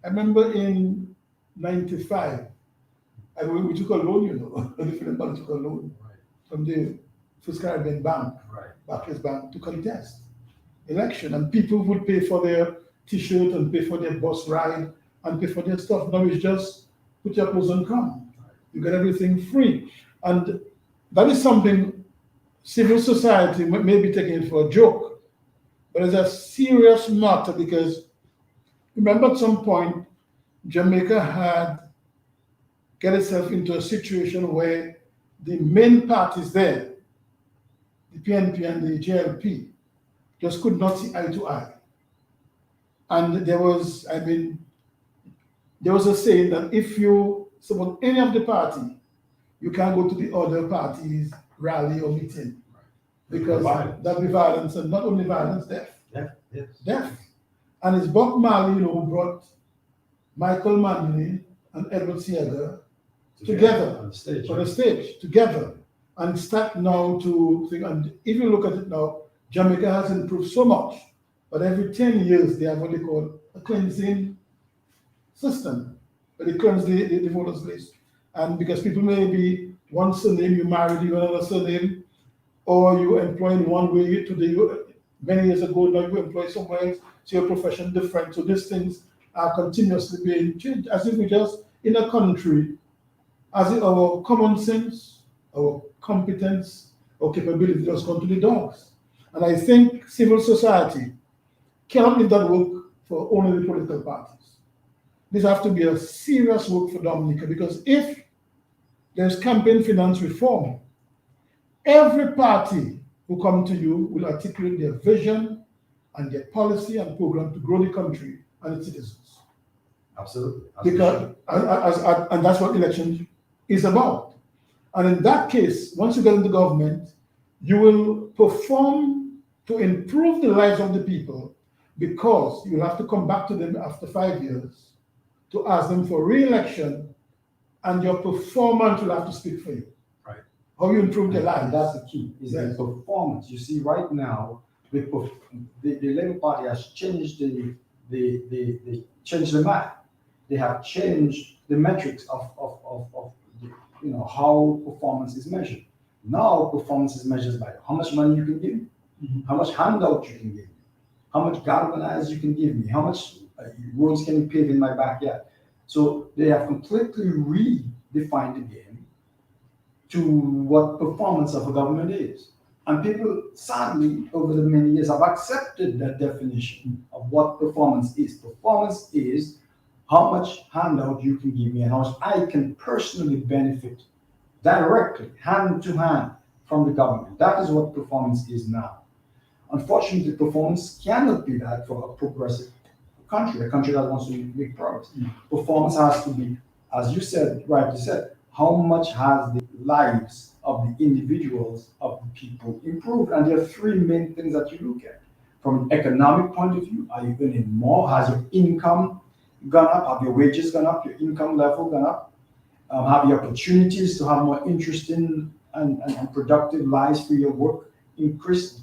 I remember in 95, we took a loan, the different banks took a loan from the First Caribbean Bank, Barclays Bank, to contest election. And people would pay for their t-shirt and pay for their bus ride and pay for their stuff. Now it's just put your clothes and come. You get everything free. And that is something civil society may be taking it for a joke, but it's a serious matter, because remember at some point, Jamaica had get itself into a situation where the main parties there, the PNP and the JLP, just could not see eye to eye. And there was a saying that if you support any of the party, you can't go to the other party's rally or meeting, because that'll be violence, and not only violence, death. Death. And it's Bob Marley, who brought Michael Manley and Edward Seager together on the stage together, and start now to think. And if you look at it now, Jamaica has improved so much, but every 10 years they have what they call a cleansing system, where they cleanse the voters list. And because people may be one surname, you married you another surname, or you employ in one way today, many years ago, now you employ somewhere else, so your profession different. So these things are continuously being changed, as if we just, in a country, as if our common sense, our competence, our capability just gone to the dogs. And I think civil society cannot leave that work for only the political parties. This has to be a serious work for Dominica, because if there's campaign finance reform, every party who come to you will articulate their vision and their policy and program to grow the country and its citizens. Absolutely. Because, and that's what election is about. And in that case, once you get into government, you will perform to improve the lives of the people, because you'll have to come back to them after 5 years to ask them for re-election, and your performance will have to speak for you. Right. How you improve their lives. And that's the key, is the performance. You see, right now, the Labour Party has changed changed the map. They have changed the metrics of how performance is measured. Now performance is measured by how much money you can give, how much handout you can give, How much galvanized you can give me? How much roads can you pave in my backyard? So they have completely redefined the game to what performance of a government is. And people, sadly, over the many years have accepted that definition of what performance is. Performance is how much handout you can give me and how much I can personally benefit directly, hand to hand, from the government. That is what performance is now. Unfortunately, performance cannot be that for a progressive country, a country that wants to make progress. Performance has to be, as you said, rightly said, how much has the lives of the individuals, of the people improved? And there are three main things that you look at. From an economic point of view, are you earning more? Has your income gone up? Have your wages gone up? Your income level gone up? Have your opportunities to have more interesting and productive lives for your work increased?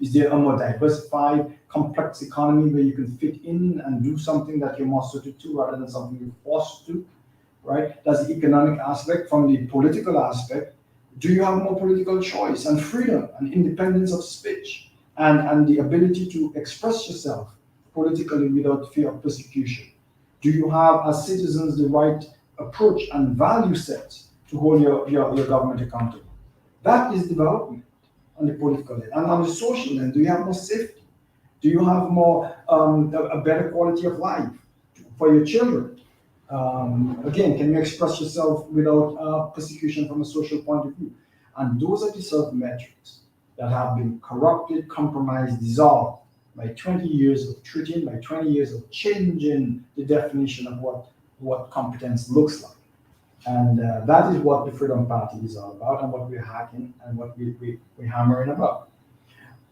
Is there a more diversified, complex economy where you can fit in and do something that you're more suited to rather than something you're forced to, right? That's the economic aspect. From the political aspect, do you have more political choice and freedom and independence of speech and the ability to express yourself politically without fear of persecution? Do you have, as citizens, the right approach and value sets to hold your government accountable? That is development on the political end. And on the social end, do you have more safety? Do you have more a better quality of life for your children? Again, can you express yourself without persecution from a social point of view? And those are the sort of metrics that have been corrupted, compromised, dissolved by 20 years of treating, by 20 years of changing the definition of what competence looks like. And that is what the Freedom Party is all about, and what we're hacking and what we're hammering about.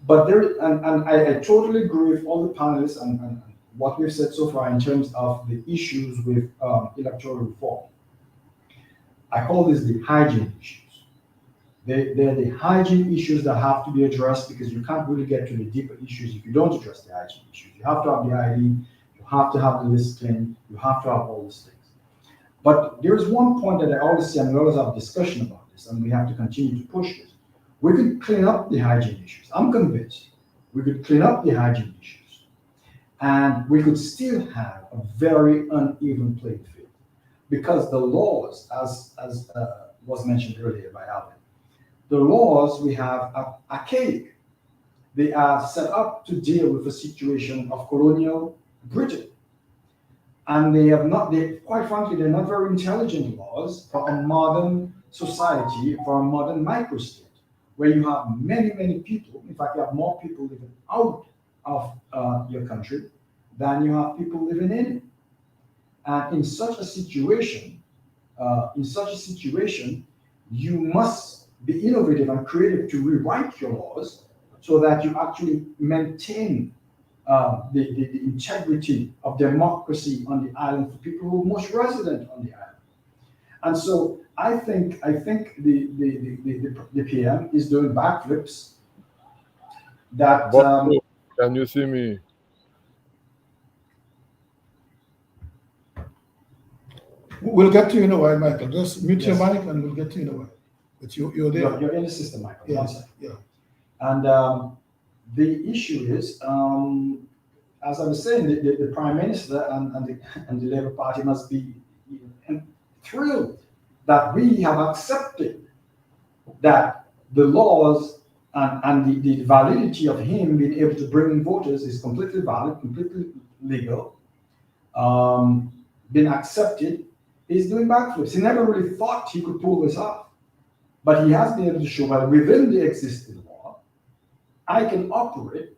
But I totally agree with all the panelists and what we've said so far in terms of the issues with electoral reform. I call this the hygiene issues. They're the hygiene issues that have to be addressed, because you can't really get to the deeper issues if you don't address the hygiene issues. You have to have the ID, you have to have the list clean, you have to have all these things. But there is one point that I always say, and we always have discussion about this, and we have to continue to push this. We could clean up the hygiene issues. I'm convinced we could clean up the hygiene issues, and we could still have a very uneven playing field, because the laws, as was mentioned earlier by Alvin, the laws we have are archaic. They are set up to deal with a situation of colonial Britain. And quite frankly, they're not very intelligent laws for a modern society, for a modern microstate, where you have many, many people. In fact, you have more people living out of your country than you have people living in it. And in such a situation, you must be innovative and creative to rewrite your laws so that you actually maintain the integrity of democracy on the island for people who are most resident on the island. And so I think the PM is doing backflips that can you see me? We'll get to you in a while, Michael. Just mute your Yes. mic and we'll get to you in a while. But you're there. you're in the system, Michael. Yeah, One second. yeah. And the issue is, as I was saying, the Prime Minister and the Labour Party must be thrilled that we have accepted that the laws and the validity of him being able to bring in voters is completely valid, completely legal, been accepted. He's doing backflips. He never really thought he could pull this off, but he has been able to show that within the existing law, I can operate,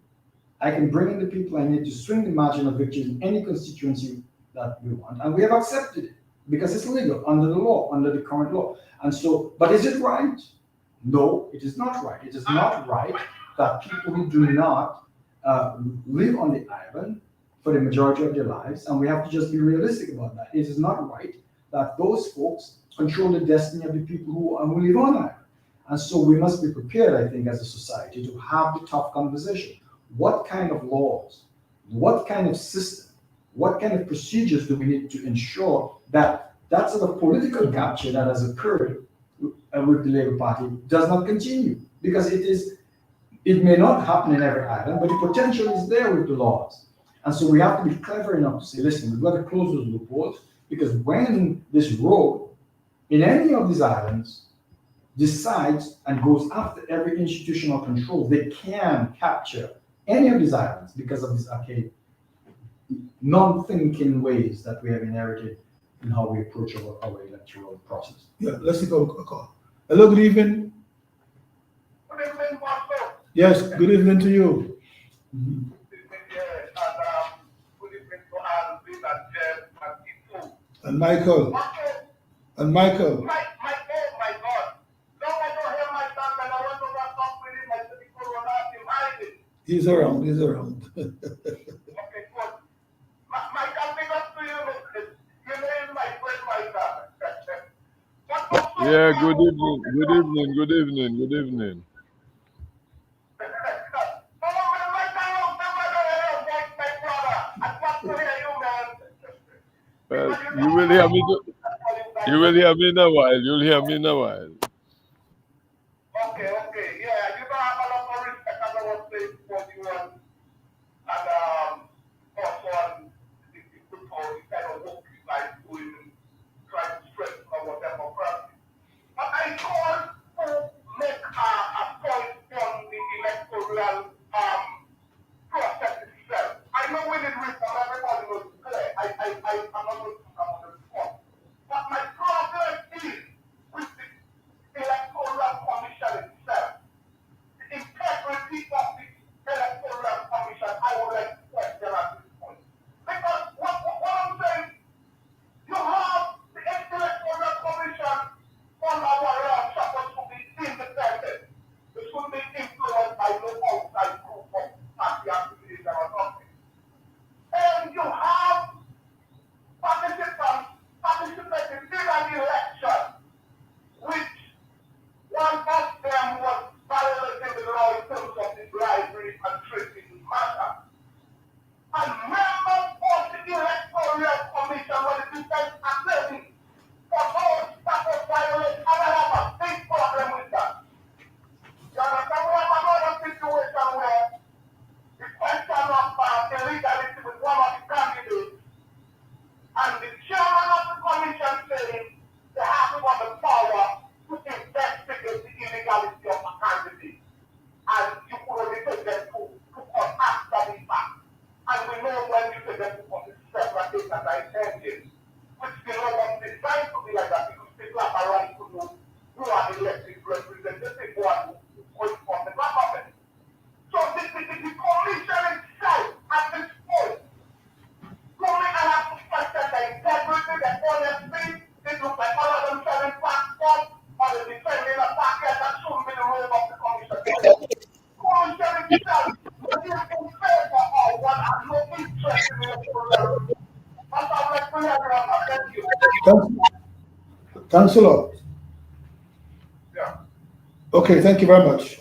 I can bring in the people I need to swing the margin of victory in any constituency that we want, and we have accepted it because it's legal under the law, under the current law. And so, but is it right? No, it is not right. It is not right that people who do not live on the island for the majority of their lives, and we have to just be realistic about that. It is not right that those folks control the destiny of the people who live on island. And so we must be prepared, I think, as a society to have the tough conversation. What kind of laws, what kind of system, what kind of procedures do we need to ensure that that sort of political capture that has occurred with the Labour Party does not continue? Because it is It may not happen in every island, but the potential is there with the laws. And so we have to be clever enough to say, listen, we've got to close those loopholes, because when this road in any of these islands decides and goes after every institutional control, they can capture any of these islands because of these archaic, non-thinking ways that we have inherited in how we approach our electoral process. Yeah, let's take a call. Hello, good evening. Good evening, Pastor. Yes, good evening to you. Good evening, good evening to Alvin and Jeff and Tito. And Michael. Pastor, And Michael. oh my God. Long I don't hear my son, and I want to stop reading my typical Ronaldo behind it. He's around, he's around. Okay, good. Michael, big up to you. You name my friend Michael. Yeah, good evening, good evening, good evening, good evening. You will hear me. You will hear me in a while. You'll hear me in a while. Okay, yeah, you know I have a lot of respect as I was saying for you and also on the people kind of work you guys doing, trying to strengthen our democracy. But I call to make a point on the electoral process itself. I know we need reform, everybody knows clear. I'm not going to come on the reform. But my problem is with the electoral commission itself. The integrity of the electoral commission, I would like to question at this point. Because what I'm saying, you have the electoral commission on our law supposed to be independent. It should be influenced by no outside group of party activities or something. And you have participants participating in an election, which one of them was violating the law in terms of the bribery and treating matter. And members of the electoral commission were the defense attorney for those that were violated, and I have a big problem with that. You understand? We have another situation where the question of illegality with one of the candidates, and the chairman of the commission saying they have the power to investigate the illegality of a candidate. And you could only take them to court after the fact. And we know when you take them to court, it's separate data that are intended, which the law was designed to be like that, because people have a right to know who are the elected representatives who are going from the government. So the commission itself at this point, coming and have to question the integrity, the honesty, it looks like all of them selling passports or the defending a party, and that shouldn't be the role of the commission. Commission itself, what is in favor or what has no interest in the program. That's how I feel everyone. Thank you. Thanks a lot. Yeah. Okay, thank you very much.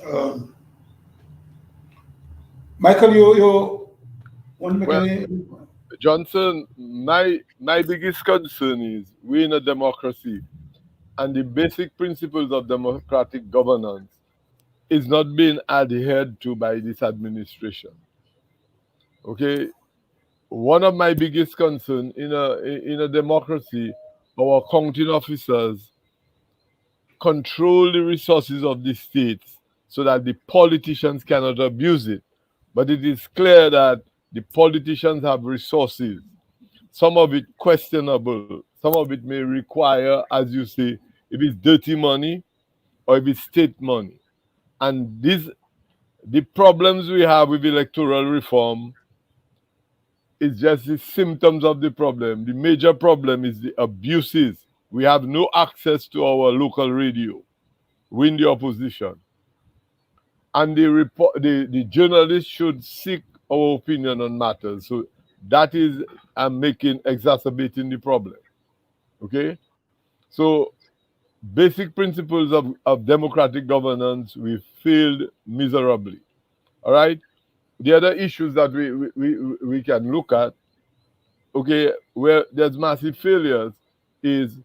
Michael, you want to make Well, any? Johnson, my biggest concern is we're in a democracy, and the basic principles of democratic governance is not being adhered to by this administration. Okay, one of my biggest concerns in a democracy, our accounting officers control the resources of the states so that the politicians cannot abuse it. But it is clear that the politicians have resources, some of it questionable, some of it may require, as you say, if it's dirty money or if it's state money. And the problems we have with electoral reform is just the symptoms of the problem. The major problem is the abuses. We have no access to our local radio. We're in the opposition. And the journalists should seek our opinion on matters. So that is exacerbating the problem. Okay? So basic principles of democratic governance, we failed miserably. All right? The other issues that we can look at, okay, where there's massive failures, is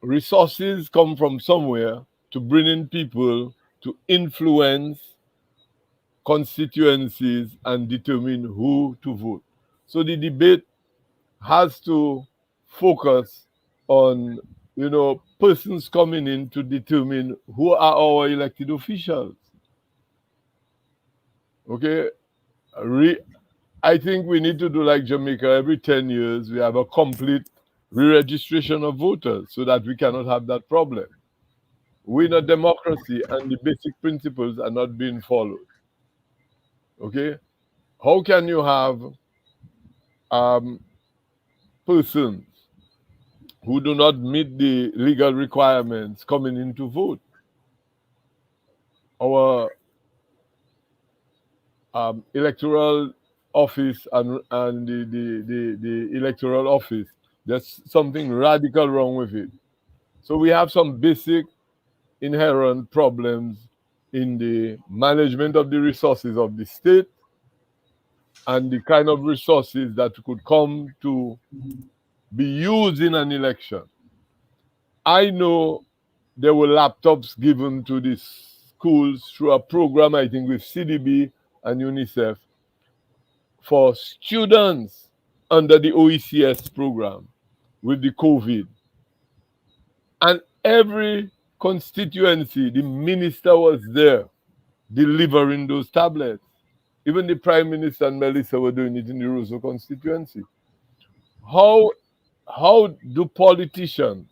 resources come from somewhere to bring in people to influence constituencies and determine who to vote. So the debate has to focus on, persons coming in to determine who are our elected officials. Okay? I think we need to do like Jamaica. Every 10 years, we have a complete re-registration of voters so that we cannot have that problem. We're in a democracy and the basic principles are not being followed. Okay? How can you have persons who do not meet the legal requirements coming in to vote? Our electoral office and the electoral office, there's something radical wrong with it. So we have some basic inherent problems in the management of the resources of the state and the kind of resources that could come to be used in an election. I know there were laptops given to the schools through a program, I think, with CDB and UNICEF for students under the OECS program with the COVID. And every constituency, the minister was there delivering those tablets. Even the Prime Minister and Melissa were doing it in the Roseau constituency. How do politicians,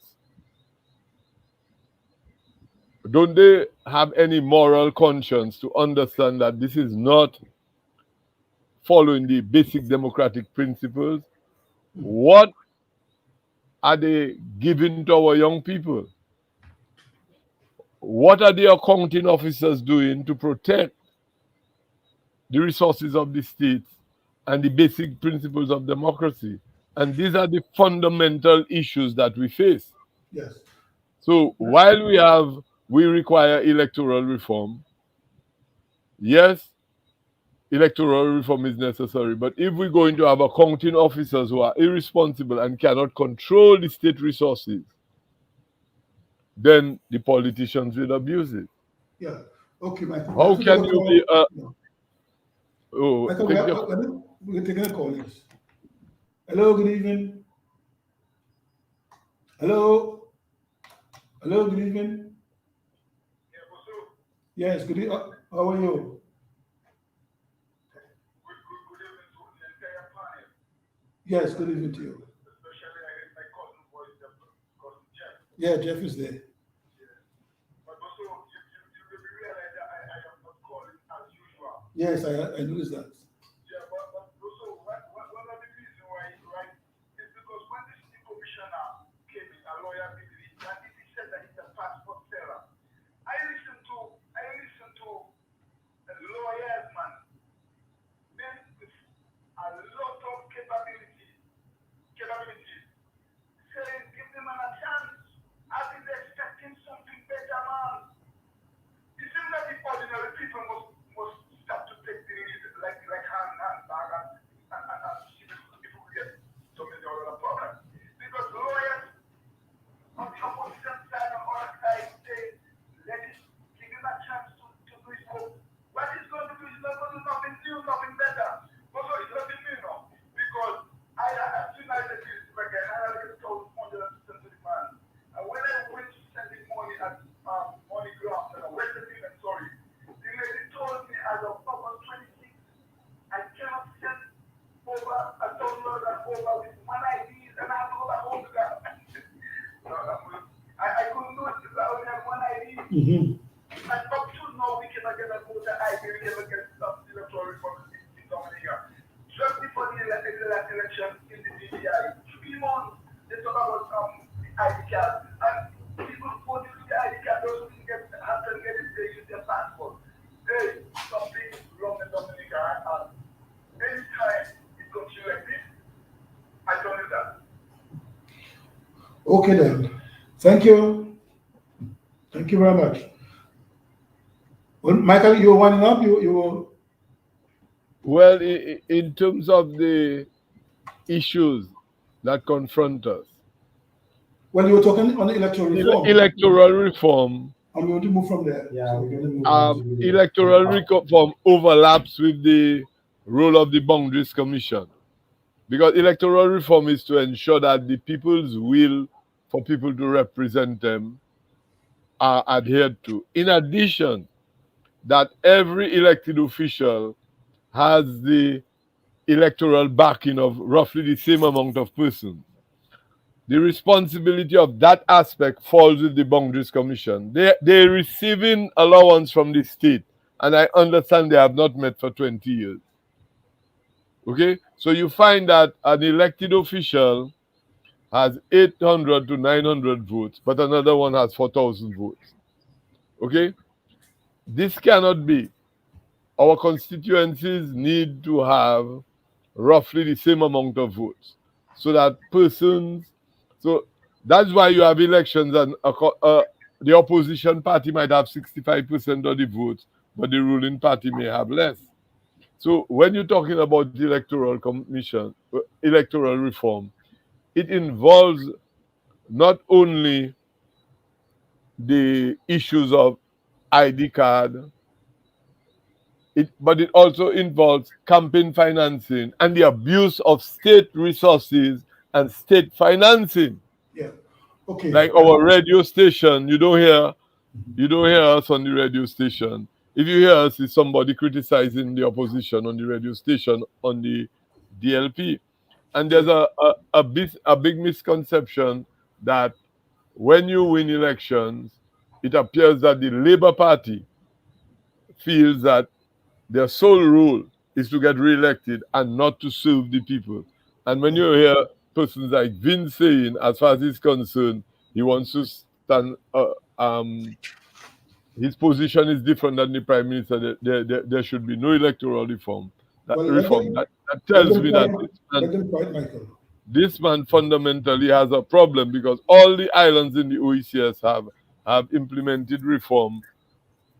don't they have any moral conscience to understand that this is not following the basic democratic principles? What are they giving to our young people? What are the accounting officers doing to protect the resources of the state and the basic principles of democracy? And these are the fundamental issues that we face. Yes. So while we require electoral reform, yes, electoral reform is necessary, but if we're going to have accounting officers who are irresponsible and cannot control the state resources, then the politicians will abuse it. Yeah. Okay, Michael. How can you be Michael, we're taking a call. Yes. Hello, good evening. Hello, good evening. Yes, good evening. How are you? Yes, good evening to you. Yeah, Jeff is there. Yes, I noticed that. Yeah, but also one of the reasons why, right, is because when this new commissioner came in, a lawyer did it, and he said that he's a passport seller. I listened to lawyers, man. Men with a lot of capabilities, saying give them a chance. I think they're expecting something better, man. It seems like the ordinary people must start to take the lead, like hand and see if we get some of the other problems. Because lawyers on the opposition side and other side say, give him a chance to do his work. What he's going to do is not going to do nothing new, nothing better. Also, it's nothing new now. Because I soon as I did like I get told money to the man. And when I went to send him money at MoneyGram, and I went to him, sorry, the lady told me as of August 26, I cannot send over $1,000 over with one ID, and I have to go back home to that. I couldn't do it because I only had one ID. And up to now, we cannot get a voter ID, we cannot get some electoral reform in Dominica. Just before the election in the DDI, 3 months, they talk about the ID card. And people go to the ID card, those who have to get it, they use their passport. Hey, something wrong in Dominica. And anytime it continues like this, I don't do that. Okay then. Thank you. Thank you very much. Well, Michael, you were winding up. You were. Well, in terms of the issues that confront us, Well, you were talking on electoral reform. electoral reform And we want to move from there. Yeah, So, we're going to move on to the Electoral reform overlaps with the role of the Boundaries Commission. Because electoral reform is to ensure that the people's will for people to represent them are adhered to. In addition, that every elected official has the electoral backing of roughly the same amount of persons. The responsibility of that aspect falls with the Boundaries Commission. They're receiving allowance from the state, and I understand they have not met for 20 years. Okay, so you find that an elected official has 800 to 900 votes, but another one has 4,000 votes. Okay, this cannot be. Our constituencies need to have roughly the same amount of votes, so that persons. So that's why you have elections, and the opposition party might have 65% of the votes, but the ruling party may have less. So when you're talking about the electoral commission, electoral reform, it involves not only the issues of ID card, but it also involves campaign financing and the abuse of state resources and state financing. yeah. Okay. Like our radio station, you don't hear us on the radio station. If you hear us, it's somebody criticizing the opposition on the radio station on the DLP. And there's a big misconception that when you win elections, it appears that the Labour Party feels that their sole role is to get re-elected and not to serve the people. And when you hear persons like Vince saying, as far as he's concerned, he wants to stand, his position is different than the Prime Minister. There should be no electoral reform. That tells me that this man fundamentally has a problem, because all the islands in the OECS have implemented reform,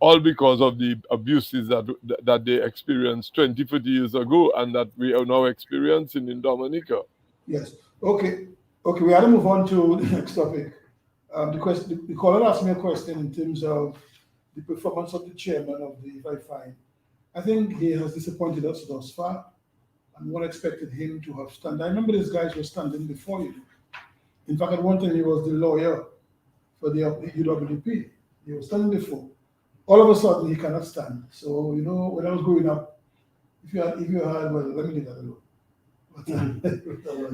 all because of the abuses that they experienced 20, 30 years ago and that we are now experiencing in Dominica. Yes. Okay. We have to move on to the next topic. The caller asked me a question in terms of the performance of the chairman of the FIFI. I think he has disappointed us thus far, and one expected him to have stand. I remember these guys were standing before you. In fact, at one time he was the lawyer for the UWP. He was standing before. All of a sudden he cannot stand. So when I was growing up, if you had well, let me leave that alone.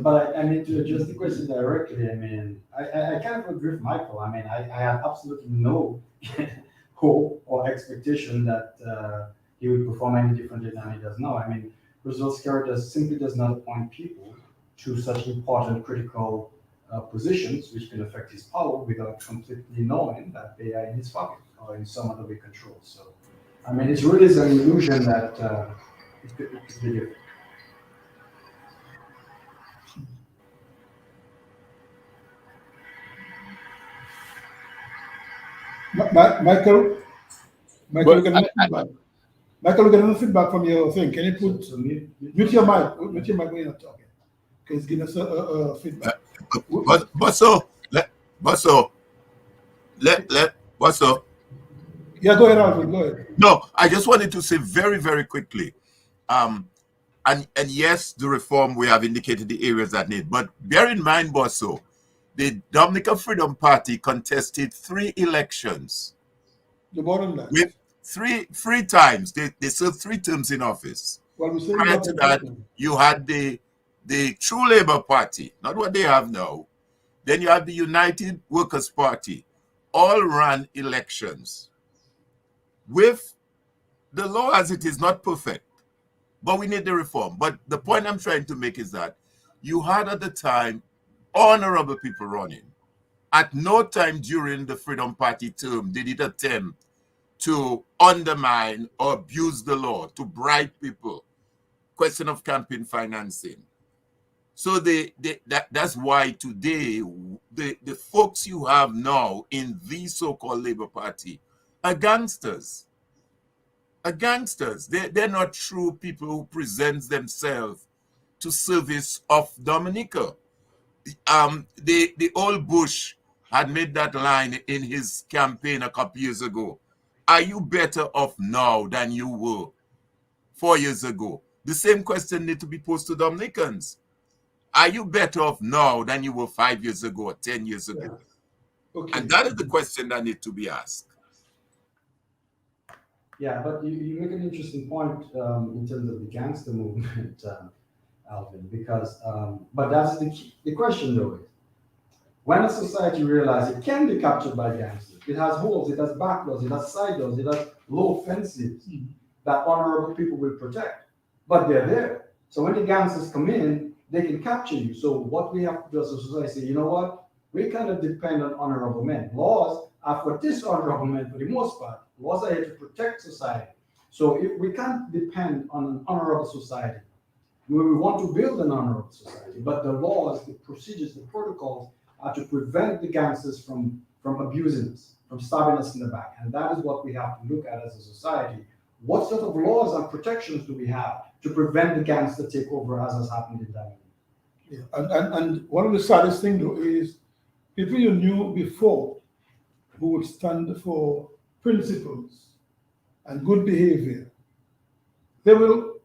But I mean, to address the question directly, I mean, I kind of agree with Michael. I mean, I have absolutely no hope or expectation that he would perform any differently than he does now. I mean, Roosevelt Skerrit simply does not appoint people to such important critical positions which can affect his power without completely knowing that they are in his pocket or in some other way control. So, I mean, it's really an illusion that it could be different. Michael, we get enough feedback from your thing. Can you mute your mic? Mute your mic when you're not talking. Because give us a feedback. Yeah, go ahead, Alfred. Go ahead. No, I just wanted to say very, very quickly. And yes, the reform, we have indicated the areas that need. But bear in mind, Bosso, the Dominica Freedom Party contested 3 elections. The bottom line. With three times. They served 3 terms in office. Well, prior to that, you had the True Labour Party, not what they have now. Then you have the United Workers' Party. All ran elections. With the law as it is not perfect, but we need the reform. But the point I'm trying to make is that you had at the time honorable people running. At no time during the Freedom Party term did it attempt to undermine or abuse the law, to bribe people. Question of campaign financing. So that's why today the folks you have now in the so-called Labour Party are gangsters. They're not true people who present themselves to service of Dominica. The old Bush had made that line in his campaign a couple years ago. Are you better off now than you were 4 years ago? The same question need to be posed to Dominicans. Are you better off now than you were 5 years ago or 10 years ago? Okay. And that is the question that needs to be asked. Yeah, but you make an interesting point in terms of the gangster movement, Alvin, because, but that's the question though is, when a society realizes it can be captured by gangsters, it has holes, it has back doors, it has side doors, it has low fences that honorable people will protect, but they're there. So when the gangsters come in, they can capture you. So what we have to do as a society, say, you know what? We kind of depend on honorable men. Laws are for dishonorable men for the most part. Laws are here to protect society. So if we can't depend on an honorable society, we want to build an honorable society, but the laws, the procedures, the protocols are to prevent the gangsters from abusing us, from stabbing us in the back. And that is what we have to look at as a society. What sort of laws and protections do we have to prevent the gangster takeover as has happened in Damien? Yeah. And one of the saddest things though is people you knew before who would stand for principles and good behavior, they will,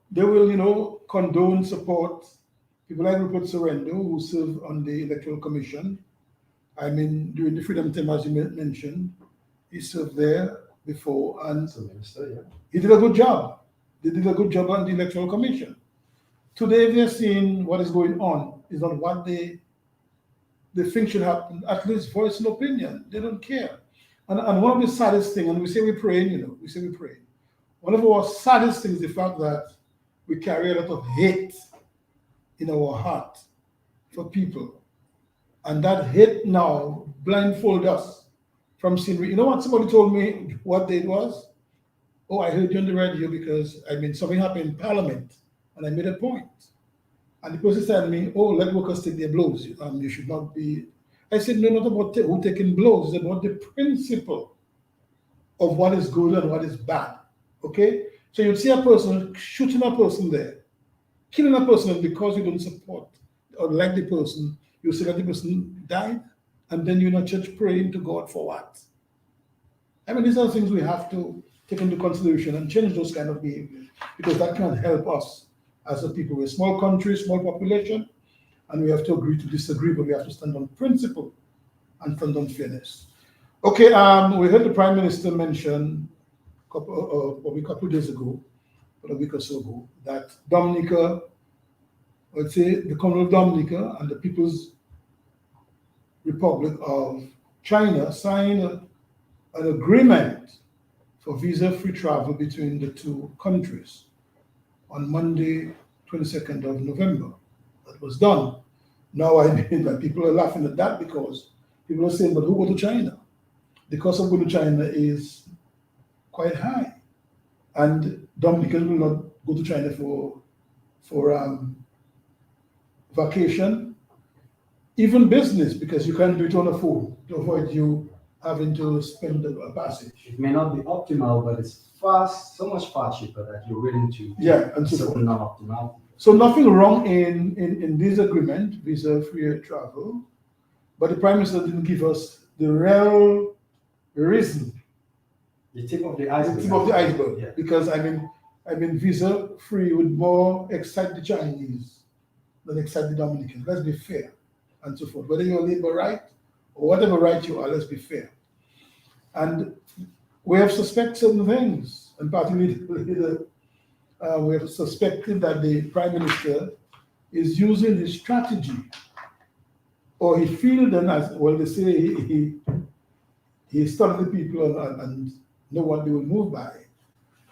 condone, support people like Rupert Sorrento, who served on the Electoral Commission. I mean, during the Freedom Time, as you mentioned, he served there before, and he did a good job. They did a good job on the Electoral Commission. Today, they're seeing what is going on, is on what they think should happen, at least voice an opinion. They don't care. And one of the saddest things, and we say we're praying, one of our saddest things is the fact that we carry a lot of hate in our heart for people. And that hate now blindfold us from seeing. You know what somebody told me what day it was? Oh, I heard you on the radio because, something happened in Parliament and I made a point. And the person said to me, oh, let workers take their blows. You should not be. I said, no, not about who taking blows. It's about the principle of what is good and what is bad. Okay? So you'd see a person shooting a person there, killing a person, and because you don't support or like the person, you say that the person died, and then you're in a church praying to God for what? These are things we have to take into consideration and change those kind of behaviors, because that can help us as a people. We're a small country, small population, and we have to agree to disagree, but we have to stand on principle and stand on fairness. Okay, we heard the Prime Minister mention probably a couple of days ago, or a week or so ago, that Dominica, let's say the Commonwealth of Dominica and the People's Republic of China signed an agreement for visa-free travel between the two countries on Monday, 22nd of November. That was done. Now that people are laughing at that because people are saying, but who go to China? The cost of going to China is quite high. And Dominicans will not go to China for vacation, even business, because you can't do it on a phone to avoid you having to spend a passage. It may not be optimal, but it's so much far cheaper that you're willing to and so forth. Non-optimal. So nothing wrong in this agreement, visa-free travel, but the Prime Minister didn't give us the real reason. The tip of the iceberg. The tip of the iceberg. Yeah. Because visa-free would more excite the Chinese than excite the Dominicans. Let's be fair, and so forth. Whether you're labor right or whatever right you are, let's be fair. And we have suspected certain things, and particularly we have suspected that the Prime Minister is using his strategy, or he feels then, as well, they say he studied the people and know what they will move by,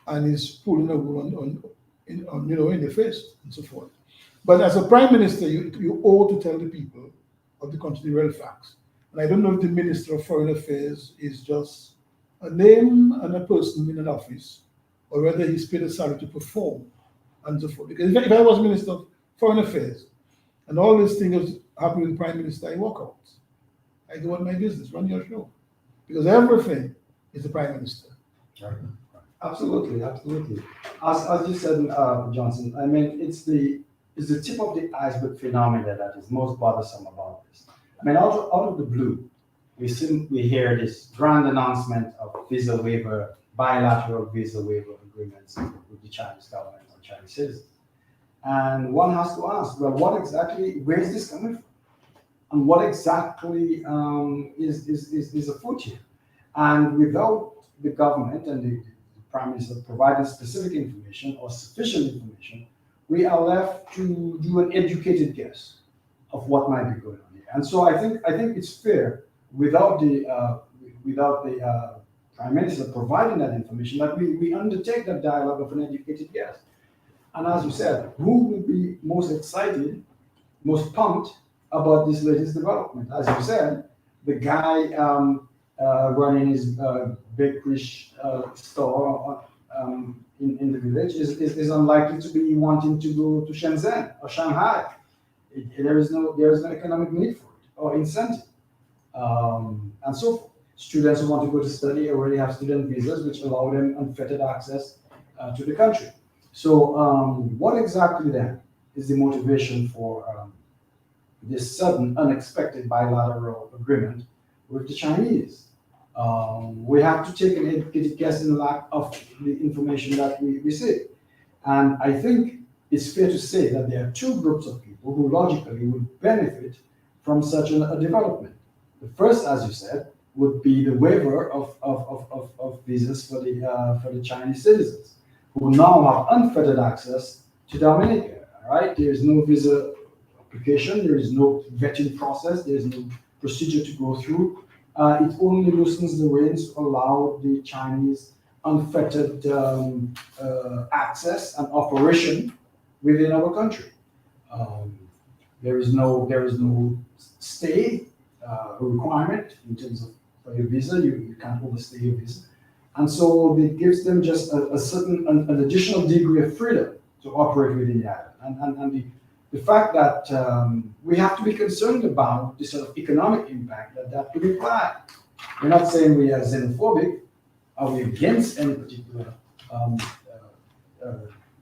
and is pulling a wool in the face and so forth. But as a Prime Minister, you owe to tell the people of the country the real facts. And I don't know if the Minister of Foreign Affairs is just a name and a person in an office, or whether he's paid a salary to perform and so forth. Because if I was Minister of Foreign Affairs and all these things happen with the Prime Minister, I walk out. I go on my business, run your show. Because everything is the Prime Minister. Absolutely. As you said, Johnson, it's the tip of the iceberg phenomena that is most bothersome about this. Out of the blue, we hear this grand announcement of visa waiver, bilateral visa waiver agreements with the Chinese government or Chinese citizens. And one has to ask, well, where is this coming from? And what exactly is afoot here? And without the government and the Prime Minister providing specific information or sufficient information, we are left to do an educated guess of what might be going on here. And so I think it's fair, without the Prime Minister providing that information, that we undertake that dialogue of an educated guess. And as you said, who will be most excited, most pumped about this latest development? As you said, the guy running his bakery store in the village is unlikely to be wanting to go to Shenzhen or Shanghai. There is no economic need for it or incentive, and so forth. Students who want to go to study already have student visas, which allow them unfettered access to the country. So, what exactly then is the motivation for this sudden, unexpected bilateral agreement with the Chinese? We have to take an educated guess in lack of the information that we receive. And I think it's fair to say that there are two groups of people who logically would benefit from such a development. The first, as you said, would be the waiver of visas for the Chinese citizens, who now have unfettered access to Dominica. Right? There is no visa application, there is no vetting process, there is no procedure to go through. It only loosens the reins to allow the Chinese unfettered access and operation within our country. There is no stay requirement in terms of for your visa. You can't overstay your visa, and so it gives them just an additional degree of freedom to operate within the island. And the fact that we have to be concerned about the sort of economic impact that could imply. We're not saying we are xenophobic. Are we against any particular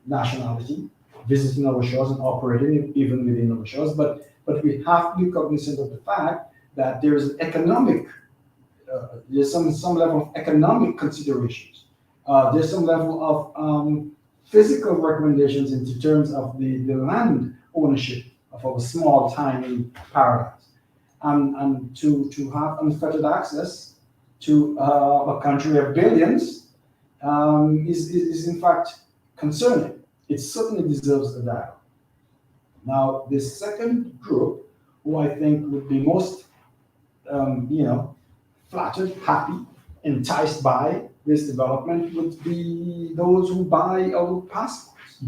nationality visiting our shores and operating even within our shores? But we have to be cognizant of the fact that there is economic, there's some level of economic considerations. There's some level of physical recommendations in terms of the land ownership of our small, tiny paradise. And to have unfettered access to a country of billions is in fact concerning. It certainly deserves a dialogue. Now, the second group, who I think would be most, flattered, happy, enticed by this development, would be those who buy our passports,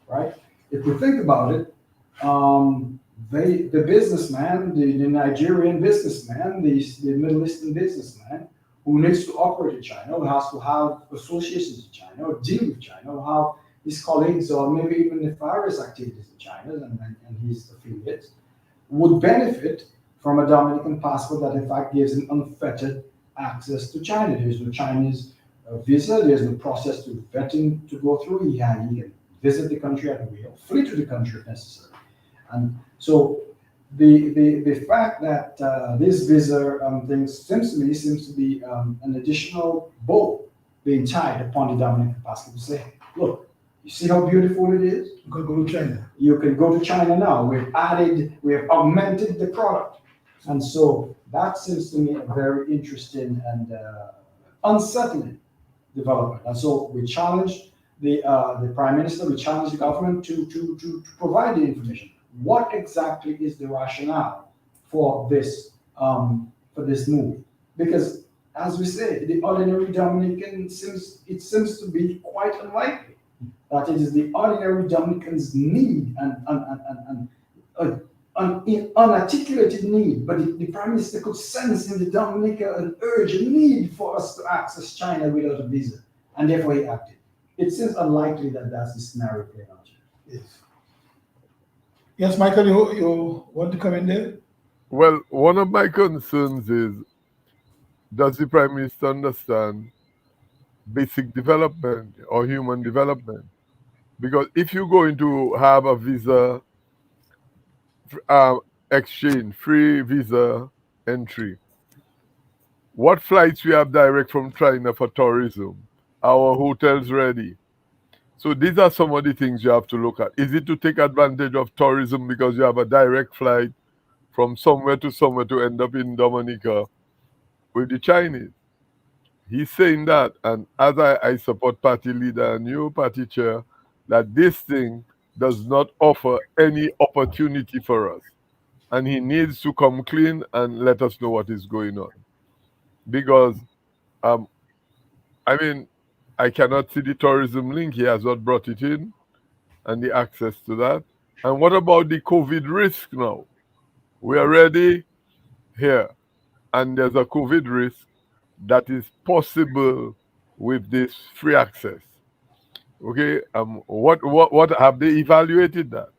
right? If we think about it, the businessman, the Nigerian businessman, the Middle Eastern businessman who needs to operate in China, who has to have associations in China, or deal with China, or have his colleagues, or maybe even nefarious activities in China and his affiliates, would benefit from a Dominican passport that in fact gives him unfettered access to China. There's no Chinese visa, there's no process to vetting to go through. He can visit the country at will, flee to the country if necessary. And so the fact that this visa thing seems to be an additional bow being tied upon the Dominican passport to say, look, you see how beautiful it is? You can go to China. You can go to China now. We have augmented the product. And so that seems to me a very interesting and unsettling development. And so we challenge the Prime Minister, we challenge the government to provide the information. What exactly is the rationale for this move? Because, as we say, the ordinary Dominican seems to be quite unlikely that it is the ordinary Dominican's need and unarticulated need, but the Prime Minister could sense in the Dominica an urgent need for us to access China without a visa, and therefore he acted. It seems unlikely that that's the scenario playing out here. Yes. Yes, Michael, you want to come in there? Well, one of my concerns is, does the Prime Minister understand basic development or human development? Because if you're going to have a visa exchange, free visa entry, What flights we have direct from China for tourism? Our hotels ready? So these are some of the things you have to look at. Is it to take advantage of tourism because you have a direct flight from somewhere to end up in Dominica with the Chinese? He's saying that, and as I support party leader and you party chair, that this thing does not offer any opportunity for us. And he needs to come clean and let us know what is going on. Because, I mean, I cannot see the tourism link. He has not brought it in and the access to that. And what about the COVID risk now? We are ready here, and there's a COVID risk that is possible with this free access. Okay, what have they evaluated that?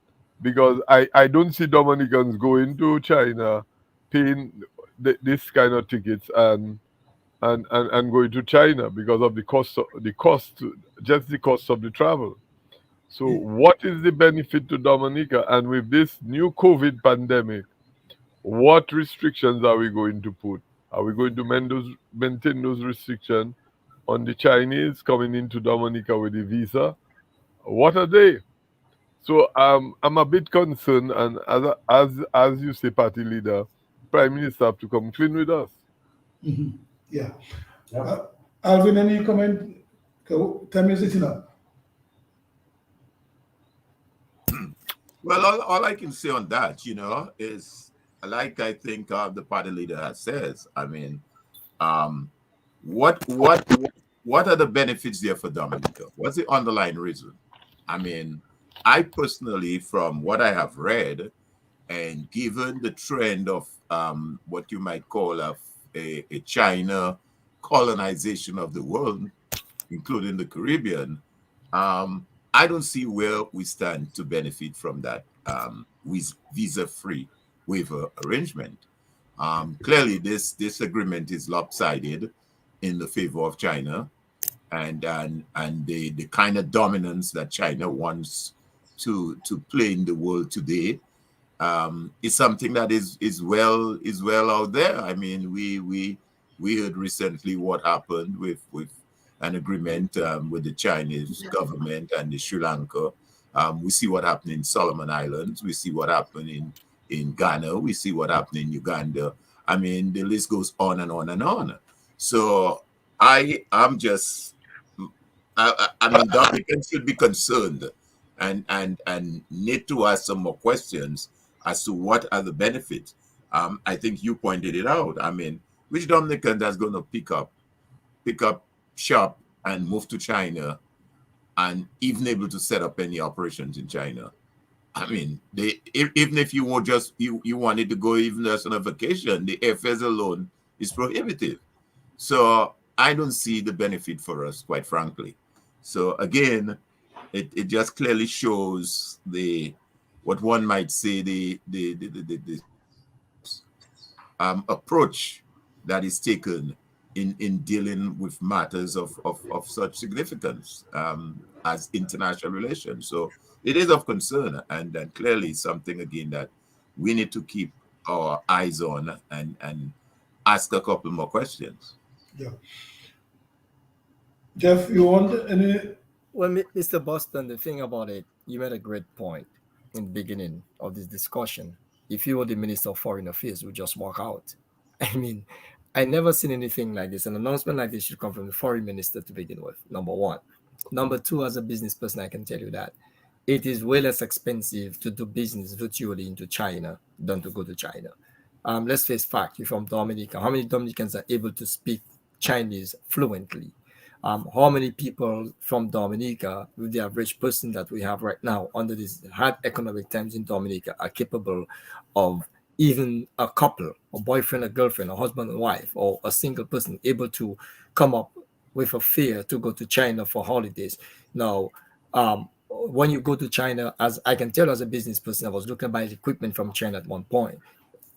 Because I don't see Dominicans going to China paying this kind of tickets and going to China because of the cost of the travel. So what is the benefit to Dominica? And with this new COVID pandemic, what restrictions are we going to put? Are we going to maintain those restrictions on the Chinese coming into Dominica with a visa? What are they? So I'm a bit concerned, and as you say, party leader, Prime Minister have to come clean with us. Mhm. Yeah. Yeah. Alvin, any comment? Time is it up? Well, all I can say on that, is like I think the party leader has says. I mean, what are the benefits there for Dominica? What's the underlying reason? I mean, I personally, from what I have read, and given the trend of what you might call a China colonization of the world, including the Caribbean, I don't see where we stand to benefit from that visa-free waiver arrangement. Clearly, this agreement is lopsided in the favor of China, and the kind of dominance that China wants to play in the world today is something that is well out there. I mean, we heard recently what happened with an agreement with the Chinese government and the Sri Lanka. We see what happened in Solomon Islands. We see what happened in Ghana. We see what happened in Uganda. I mean, the list goes on and on and on. So I'm just, I mean, Dominicans should be concerned and need to ask some more questions as to what are the benefits. I think you pointed it out. I mean, which Dominican that's going to pick up shop and move to China and even able to set up any operations in China? I mean, even if you were just you wanted to go even just on a vacation, the airfares alone is prohibitive. So I don't see the benefit for us, quite frankly. So again, it just clearly shows what one might say the approach that is taken in dealing with matters of such significance as international relations. So it is of concern, and clearly something again that we need to keep our eyes on and ask a couple more questions. Yeah. Jeff, you want any? Well, Mr. Boston, the thing about it, you made a great point in the beginning of this discussion. If you were the Minister of Foreign Affairs, you would just walk out. I mean, I never seen anything like this. An announcement like this should come from the foreign minister to begin with, number one. Number two, as a business person, I can tell you that it is way less expensive to do business virtually into China than to go to China. Let's face fact, you're from Dominica. How many Dominicans are able to speak Chinese fluently? How many people from Dominica, with the average person that we have right now under these hard economic times in Dominica, are capable of even a couple, a boyfriend, a girlfriend, a husband and wife, or a single person able to come up with a fare to go to China for holidays? Now, when you go to China, as I can tell as a business person, I was looking at buying equipment from China at one point,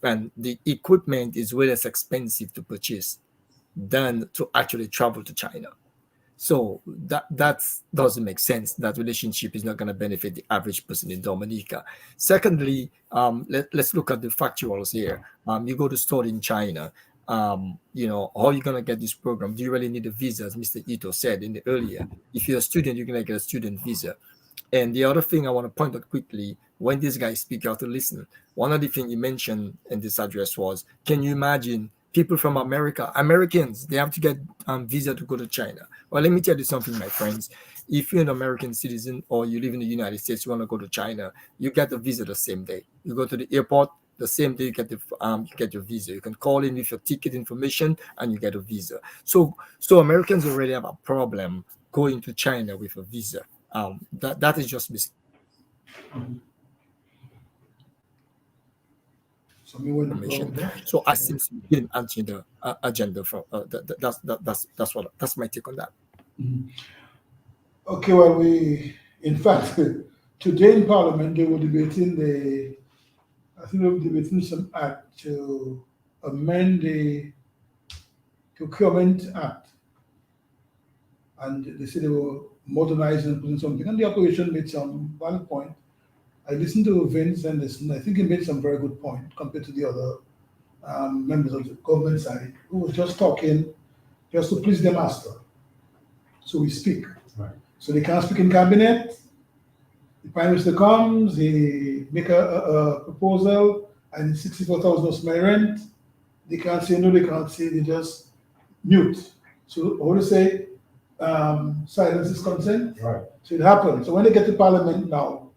and the equipment is way less expensive to purchase than to actually travel to China. So that doesn't make sense. That relationship is not going to benefit the average person in Dominica. Secondly, let's look at the factuals here. You go to store in China, you know, how are you going to get this program? Do you really need a visa? As Mr. Ito said in the earlier, if you're a student, you're going to get a student visa. And the other thing I want to point out quickly, when this guy speak out to listen, one of the things he mentioned in this address was, can you imagine people from Americans, they have to get visa to go to China. Well, let me tell you something, my friends. If you're an American citizen or you live in the United States, you want to go to China, you get a visa the same day. You go to the airport, the same day you get your visa. You can call in with your ticket information and you get a visa. So Americans already have a problem going to China with a visa. That is just misinformation. So I seem to be answering the agenda from that's my take on that. Okay, well, in fact, today in Parliament, they were debating I think they were debating some act to amend the Procurement Act. And they said they were modernizing and putting something. And the opposition made some valid point. I listened to Vince Anderson. I think he made some very good point compared to the other members of the government side who was just talking just to please the master. So we speak. Right. So they can't speak in cabinet. The Prime Minister comes, he make a proposal, and 64,000 was my rent. They can't say no, they can't say, they just mute. So what do you say? Silence is consent. Right. So it happens. So when they get to Parliament now,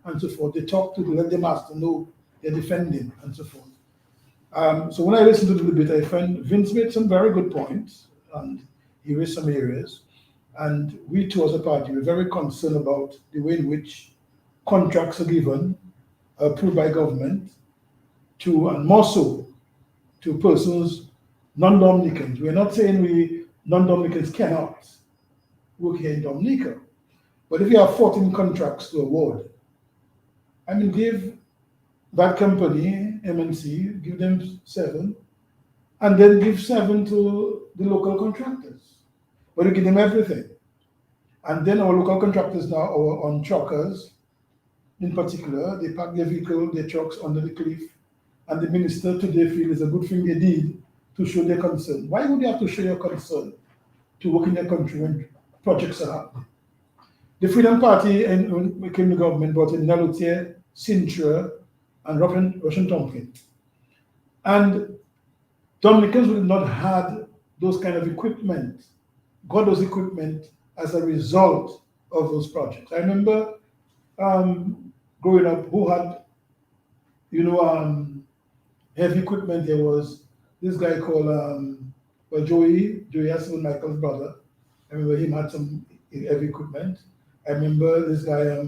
and so forth, they talk to let the master know they're defending and so forth. So when I listen to the debate, I find Vince made some very good points, and he raised some areas. And we too, as a party, we're very concerned about the way in which contracts are given, approved by government, to, and more so, to persons non-Dominicans. We're not saying we non-Dominicans cannot work here in Dominica. But if you have 14 contracts to award, I mean, give that company, MNC, give them 7, and then give 7 to the local contractors. But you give them everything. And then our local contractors now are on truckers, in particular, they park their vehicle, their trucks under the cliff, and the minister today feel it's a good thing they did to show their concern. Why would you have to show your concern to work in your country when projects are happening? The Freedom Party, and when we came to government, brought in Nalutier, Sintra, and Russian Tompkins. And Dominicans would not have had those kind of equipment, got those equipment as a result of those projects. I remember growing up, who had, heavy equipment. There was this guy called, Joey Hassan, Michael's brother. I remember him had some heavy equipment. I remember this guy,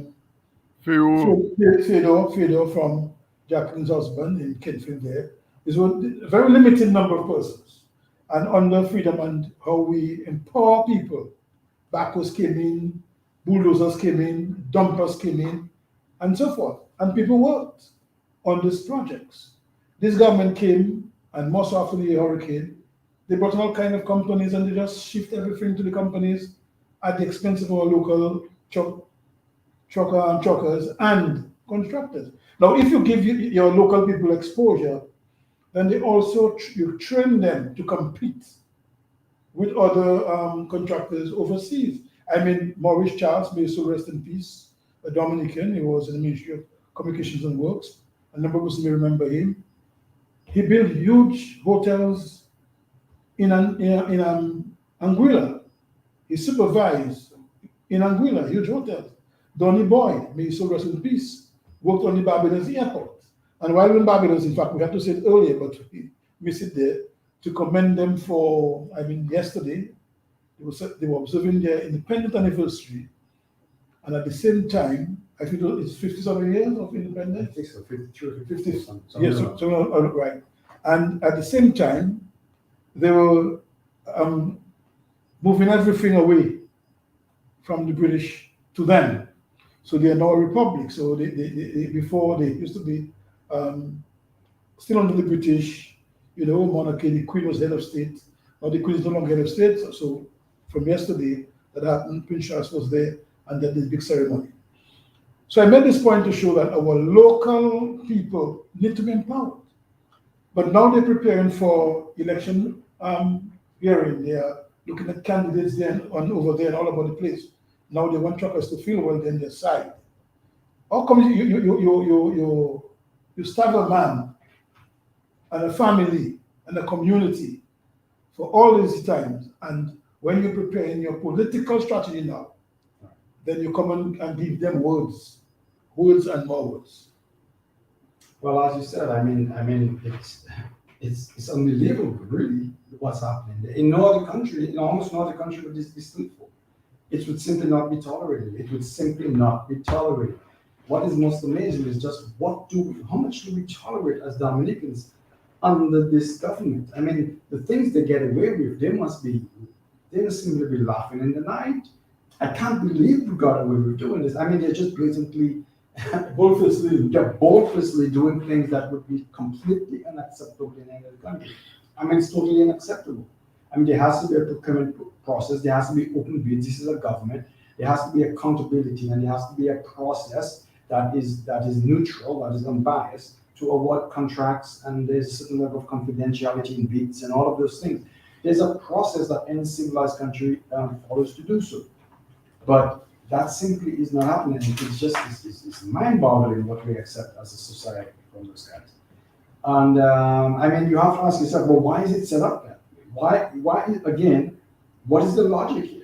Fedor from Jacqueline's husband in Kenfield there. This was a very limited number of persons. And under Freedom and how we empower people, backhoes came in, bulldozers came in, dumpers came in, and so forth. And people worked on these projects. This government came, and most after the hurricane, they brought all kinds of companies and they just shift everything to the companies at the expense of our local truckers and contractors. Now, if you give your local people exposure, then they also you train them to compete with other contractors overseas. I mean, Maurice Charles, may so rest in peace, a Dominican. He was in the Ministry of Communications and Works. A number of us may remember him. He built huge hotels in Anguilla. He supervised in Anguilla, huge hotels. Donny Boy, may so rest in peace, worked on the Barbados airport. And while in Barbados, in fact, we had to say it earlier, but we missed it there, to commend them for, yesterday, they were observing their independent anniversary. And at the same time, I think it's 57 years of independence. I think so, 52 or 50, 50. yes, right. And at the same time, they were moving everything away from the British to them. So they are now a republic. So they before they used to be still under the British, monarchy. The Queen was head of state. Now the Queen is no longer head of state. So from yesterday, that happened. Prince Charles was there, and then this big ceremony. So I made this point to show that our local people need to be empowered. But now they're preparing for election hearing. They are looking at candidates there and over there and all over the place. Now they want truckers to feel well then their side. How come you starve a man and a family and a community for all these times, and when you're preparing your political strategy now, then you come and give them words and more words. Well, as you said, I mean, it's unbelievable, really, what's happening there. In no other country, in almost no other country would this be stood for. It would simply not be tolerated. It would simply not be tolerated. What is most amazing is just how much do we tolerate as Dominicans under this government? I mean, the things they get away with, they must simply be laughing in the night. I can't believe we got away with doing this. I mean, they're just blatantly, boldly doing things that would be completely unacceptable in any other country. I mean, it's totally unacceptable. I mean, there has to be a procurement process. There has to be open bids. This is a government. There has to be accountability, and there has to be a process that is neutral, that is unbiased, to award contracts, and there's a certain level of confidentiality in bids and all of those things. There's a process that any civilized country follows to do so. But that simply is not happening. It's mind-boggling what we accept as a society from those guys. And I mean, you have to ask yourself, well, why is it set up that way? Again, what is the logic here?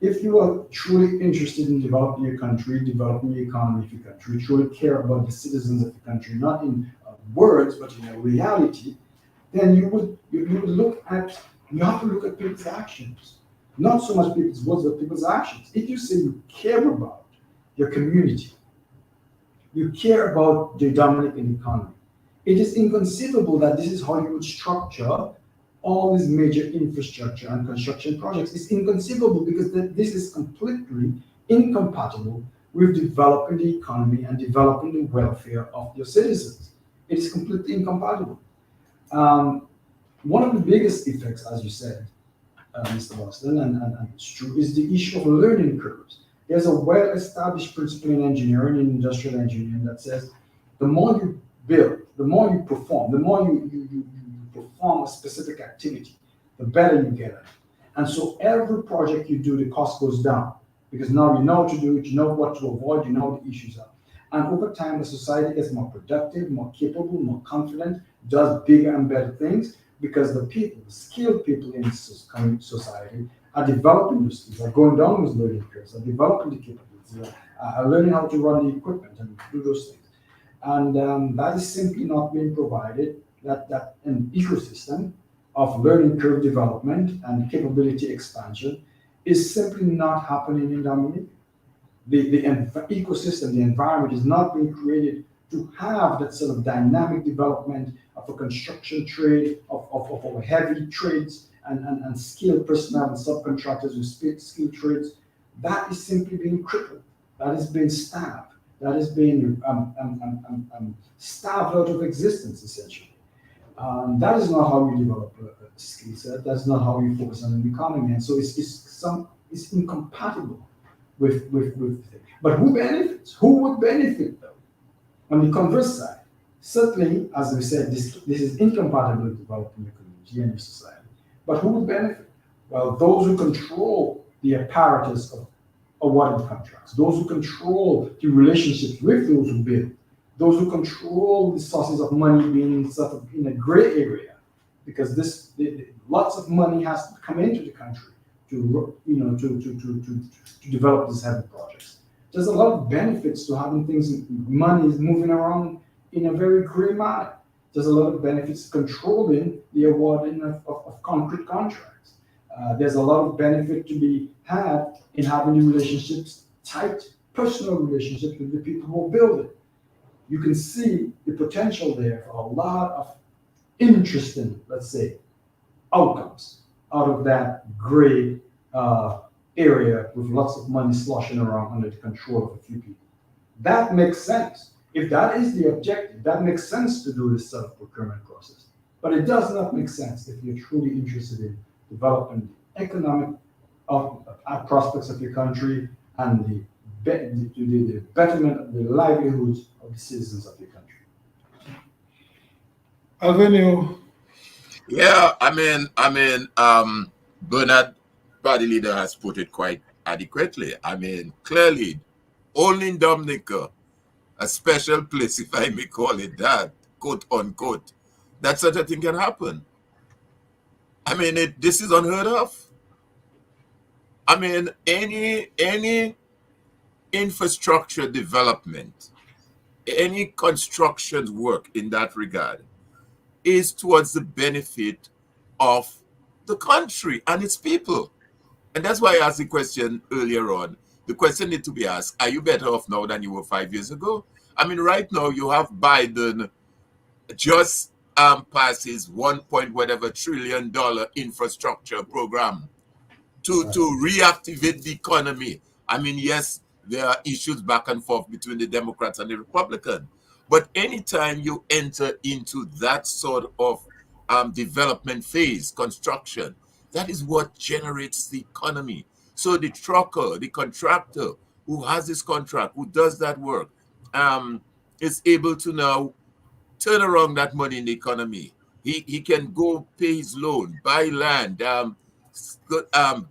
If you are truly interested in developing your country, developing the economy of your country, truly care about the citizens of the country, not in words, but in a reality, then you have to look at people's actions. Not so much people's words, but people's actions. If you say you care about your community, you care about the Dominican economy, it is inconceivable that this is how you would structure all these major infrastructure and construction projects. It's inconceivable because this is completely incompatible with developing the economy and developing the welfare of your citizens. It is completely incompatible. One of the biggest effects, as you said, Mr. Boston, and it's true, is the issue of learning curves. There's a well-established principle in engineering, in industrial engineering, that says the more you build, the more you perform, the more you perform a specific activity, the better you get at it. And so every project you do, the cost goes down because now you know what to do, you know what to avoid, you know what the issues are. And over time, the society gets more productive, more capable, more confident, does bigger and better things because the people, the skilled people in society are developing those skills, are going down those learning curves, are developing the capabilities, are learning how to run the equipment and do those things. And that is simply not being provided. That an ecosystem of learning curve development and capability expansion is simply not happening in Dominican. The ecosystem, the environment is not being created to have that sort of dynamic development of a construction trade, of our heavy trades and skilled personnel and subcontractors with skilled trades. That is simply being crippled. That is being stabbed. That is being starved out of existence, essentially. That is not how you develop a skill set. That's not how you focus on an economy. And so it's incompatible with things. But who benefits? Who would benefit though? On the converse side, certainly, as we said, this is incompatible with developing your community and your society. But who would benefit? Well, those who control the apparatus of awarding contracts, those who control the relationships with those who build, those who control the sources of money being sort of in a gray area, because lots of money has to come into the country to develop these heavy projects. There's a lot of benefits to having money is moving around in a very gray manner. There's a lot of benefits to controlling the awarding of concrete contracts. There's a lot of benefit to be had in having the relationships, tight personal relationships with the people who are building. You can see the potential there for a lot of interesting, let's say, outcomes out of that gray area with lots of money sloshing around under the control of a few people. That makes sense. If that is the objective, that makes sense to do this self-procurement process. But it does not make sense if you're truly interested in developing the economic prospects of your country and the betterment of the livelihoods of the citizens of your country. Avenue. Yeah, Bernard, party leader, has put it quite adequately. I mean, clearly, only in Dominica, a special place, if I may call it that, quote unquote, that such a thing can happen. I mean, this is unheard of. I mean, any infrastructure development, any construction work in that regard is towards the benefit of the country and its people. And that's why I asked the question earlier on. The question need to be asked, are you better off now than you were 5 years ago? I mean, right now you have Biden just passed his 1 point whatever trillion dollar infrastructure program to reactivate the economy. I mean, yes, there are issues back and forth between the Democrats and the Republicans, but anytime you enter into that sort of development phase, construction, that is what generates the economy. So the trucker, the contractor who has this contract, who does that work, is able to now turn around that money in the economy. He can go pay his loan, buy land,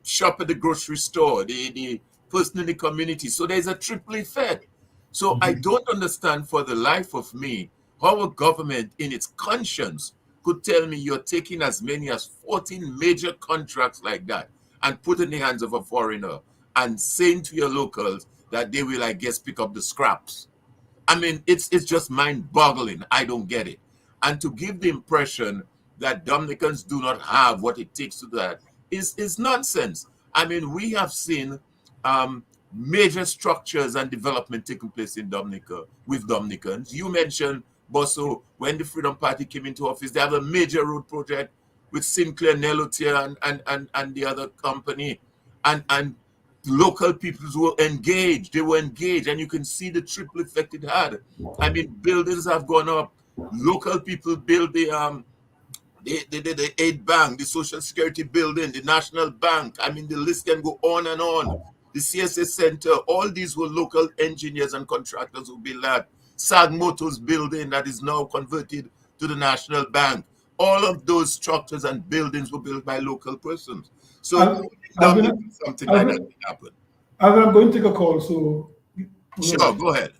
shop at the grocery store, the person in the community. So there's a triple effect. So I don't understand for the life of me how a government in its conscience could tell me you're taking as many as 14 major contracts like that and put in the hands of a foreigner and saying to your locals that they will, I guess, pick up the scraps. I mean, it's just mind-boggling. I don't get it. And to give the impression that Dominicans do not have what it takes to do that is nonsense. I mean, we have seen major structures and development taking place in Dominica with Dominicans. You mentioned, Bosso, when the Freedom Party came into office, they have a major road project with Sinclair Nelotier and the other company. And local people were engaged. They were engaged, and you can see the triple effect it had. I mean, buildings have gone up. Local people build the aid bank, the social security building, the national bank. I mean, the list can go on and on. The CSA Center, all these were local engineers and contractors who built that. SAG Motors building that is now converted to the National Bank. All of those structures and buildings were built by local persons. So something like that can happen. I'm going to take a call, so. Sure, go ahead.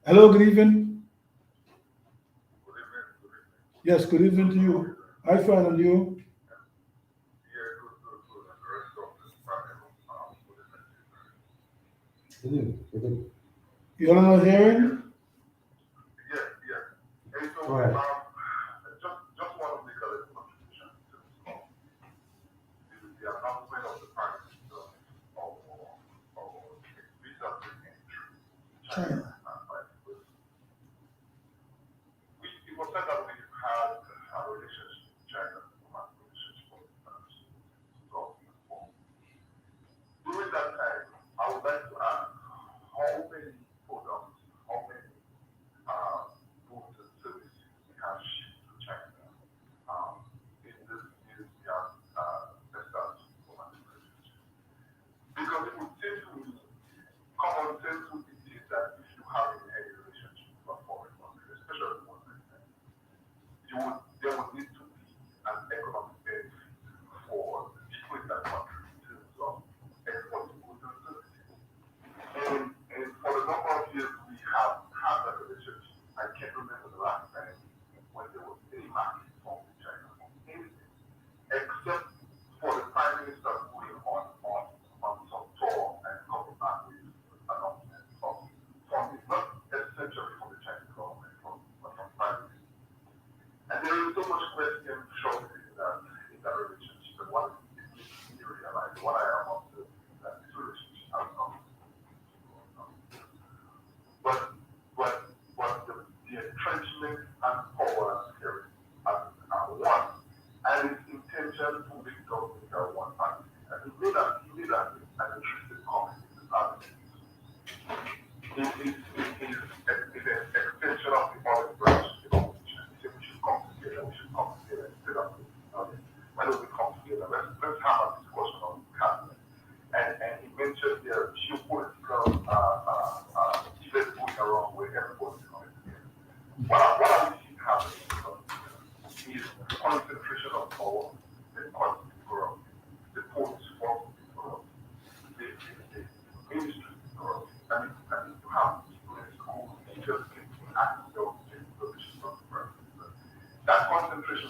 Hello, good evening. Yes, good evening to you. I fine on you. You're not hearing? Hey, so, Go ahead. just want to make a little contribution to this call. The announcement of the Prime Minister of visa bringing China. It was said that we had a relationship with China, a relationship with 2004. During that time, I would like to ask how many products, how many goods and services we have shipped to China in this new sector relationship. Because it would seem to me, common sense would be that if you have any relationship with a foreign country, especially one like that, there would need to be an economic benefit for the people in that country in terms of exporting goods and services. And for the number of years we have had that relationship, I can't remember the last time when there was any market from China on anything, except for the Prime Minister going on some tour and coming back with announcements of funding, not essentially from the Chinese government, but from Prime Minister. And there is so much question shortly in that relationship. And what it makes me realize what I am observing is that this relationship has not. But the entrenchment and power and security are one, and its intention to make Dominica one party. And he made an interesting comment in the past. It is an extension of the other branch of the competition. He said we should come together instead of why don't we come together? Let's have a discussion on the cabinet. And he mentioned there geopolitical events going around where everybody's coming together. What are we seeing happening in Dominica?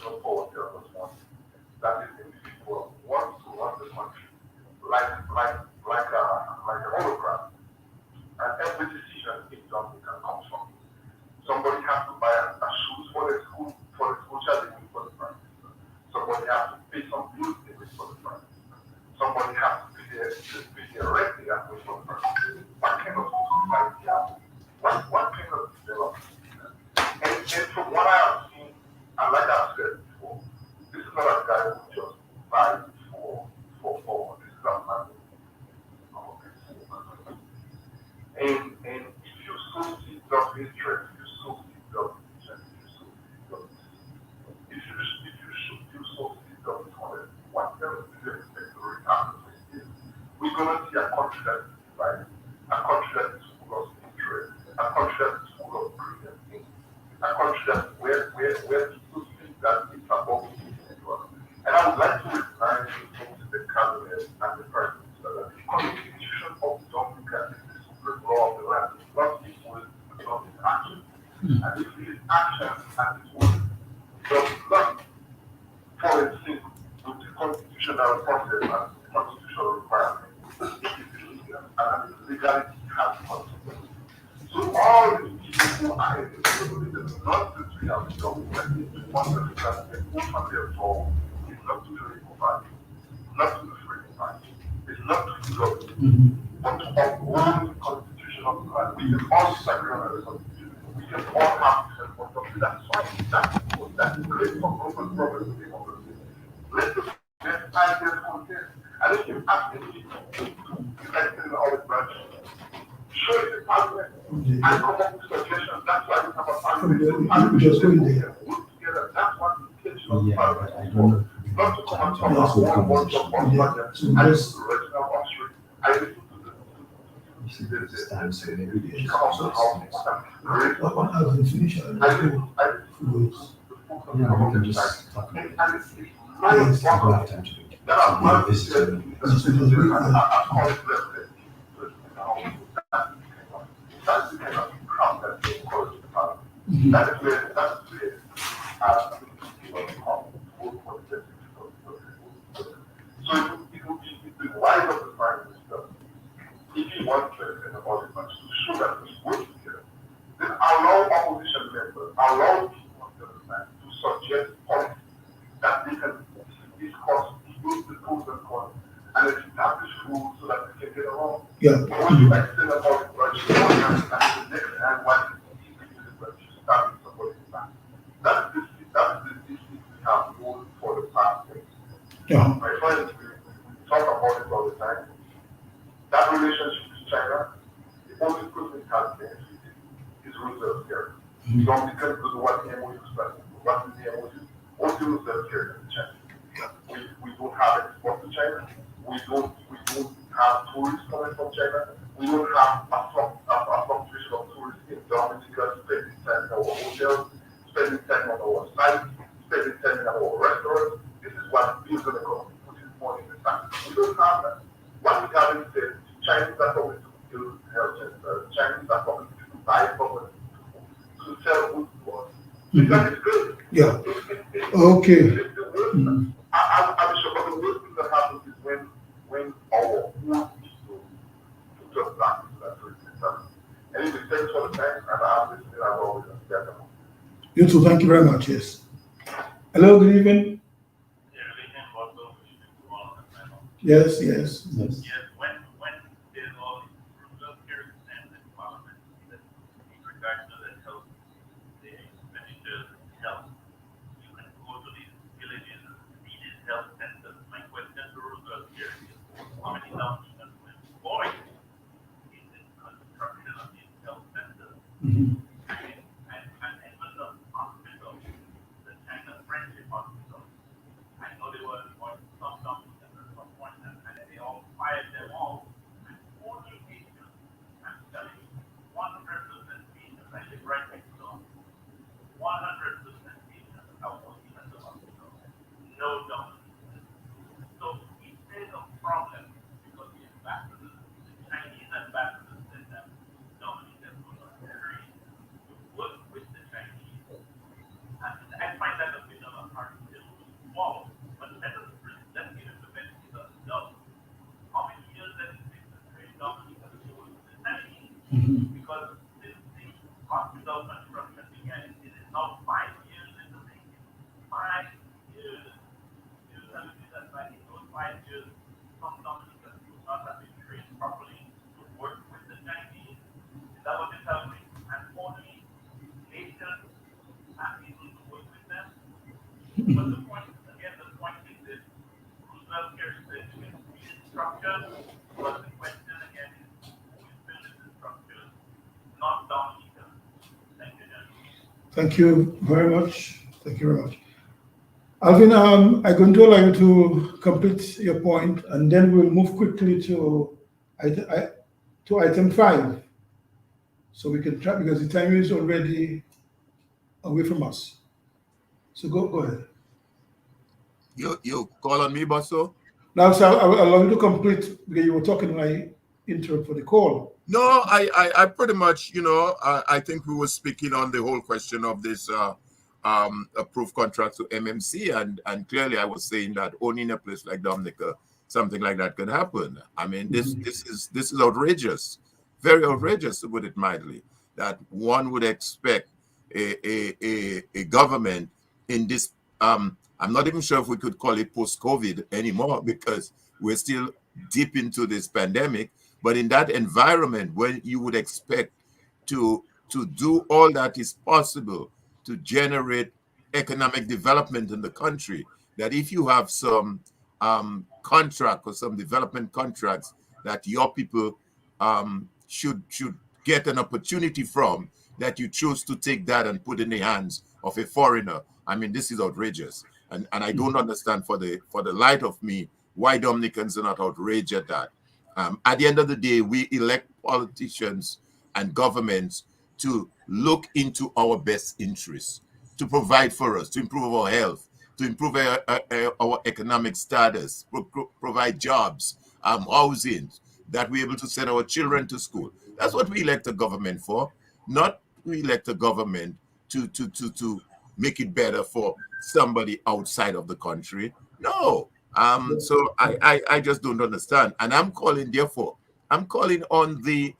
look forward to this one. That is individual wants to run the country like a hologram. And every decision is done can come from. Somebody has to buy a shoes for the school child, they for the parents. Somebody has to pay some bills, they for the parents. Somebody has to pay their rent, they have to pay for the parents. What kind of society are we? What kind of development? And from what I have seen, and like I've said before, this is not a guy who just buys for this is a man. And if you sow seeds of hatred, if you sow seeds of division, if you sow seeds of dishonesty, what else do you expect to return to it? We're going to see a country that is divided, a country that is full of hatred, a country that is full of brilliant things, a country that where people think that it's above the individual. And I would like to remind you to the cabinet and the prime minister that the constitution of Dominica is the supreme law of the land. It's not his will, it's not his action. And if his action and his will does not fall in sync with the constitutional process and the constitutional requirements, it is illegal, and illegality has consequences. So all these people who are in the nonsense we have done, that is to understand that the open their soul is not to the legal party, not to the freedom party, it's not to the government, but to uphold the constitution of the land. We can all disagree on the constitution. We can all have different points of view. That's fine. That's great for open problems of democracy. Let the best ideas contest. And if you ask the people to elect in all the branches, show it in parliament and come up with suggestions. That's why we have a parliament. Just going there. Work together. That's what the intention of the Yeah, but parliament I is don't for. know. Not to come and talk Yes, about one job, one yeah. budget, So and just- the original offering. I listen to the council how great. What else is finished? I listen Rules. Yeah, we can just talk about it. and it's Yes. I don't have time to do it. that are Yeah, one this is said, that's the kind of crowd that they encourage the parliament. That is where people come to vote for the deputy. So it would be wise of the prime minister, if he wants to extend the parliament to show that we work together, then allow opposition members, allow people on the other side to suggest policies that they can discuss, use the pros and cons, and establish rules so that we can get along. Yeah. But when you extend the parliament, you want to and the next hand, one is stabbing somebody in the back. That's the disease we have known for the past days. Yeah. My friends, we talk about it all the time. That relationship with China, the only person it has benefited is Roosevelt here. You don't because of what the MOU is planning. What is the MOU? Only Roosevelt here in China. We don't have export to China. We don't have tourists coming from China. We don't have a fluctuation of tourists in Dominica spending time in our hotels, spending time on our sites, spending time in our restaurants. This is what builds an economy, putting money in the bank. We don't have that. What we have instead, Chinese are coming to build health centers. Chinese are coming to buy property, to sell goods to us. Because it's good. Yeah. It's Okay. the worst. I'm sure, but the worst thing that happens is when our own people put us back into that situation. Anyway, thanks for the time, and I'm listening as always. You too. Thank you very much. Yes. Hello. Good evening. Yes. Yes. Yes. When there's all these Roosevelt here and in Parliament, that in regards to the health, the expenditures in health, you can go to these villages and see these health centers. My question to Roosevelt here is, how many dollars can we employ in the construction of these health centers? Mhm. And even the hospital, the China Friendship Hospital, I know they were going to some doctors at some point, and they all fired them all. And only patients, I'm telling you, 100% patients, I live right next door. 100% patients are working at the hospital. No doctors. So if there's a problem, because the ambassadors, the Chinese ambassadors said that Dominican was not very Because since the hospital construction began, it is now 5 years in the making. 5 years. You have to do that back in those 5 years. Some Dominicans would not have been trained properly to work with the Chinese. Is that what you're telling me? And only Haitians are able to work with them. But the point, again, the point is this: Roosevelt Care said you can create structures, but the question again is who is building the structures, not Dominicans. Thank you, gentlemen. Thank you very much. Thank you very much. Alvin, I'm going to allow you to complete your point, and then we'll move quickly to item 5. So we can try, because the time is already away from us. So go ahead. You call on me, Bosso? Now, sir, I will allow you to complete, because you were talking when I interrupt for the call. No, I pretty much, I think we were speaking on the whole question of this approved contract to MMC, and clearly I was saying that only in a place like Dominica something like that could happen. I mean, this is outrageous, very outrageous, to put it mildly, that one would expect a government in this. I'm not even sure if we could call it post-COVID anymore, because we're still deep into this pandemic. But in that environment, when you would expect to do all that is possible to generate economic development in the country, that if you have some contract or some development contracts that your people should get an opportunity from, that you choose to take that and put in the hands of a foreigner. I mean, this is outrageous. And I don't understand for the light of me why Dominicans are not outraged at that. At the end of the day, we elect politicians and governments to look into our best interests, to provide for us, to improve our health, to improve our economic status, provide jobs, housing, that we're able to send our children to school. That's what we elect a government for, not we elect a government to make it better for somebody outside of the country. No. So I just don't understand. And I'm calling on the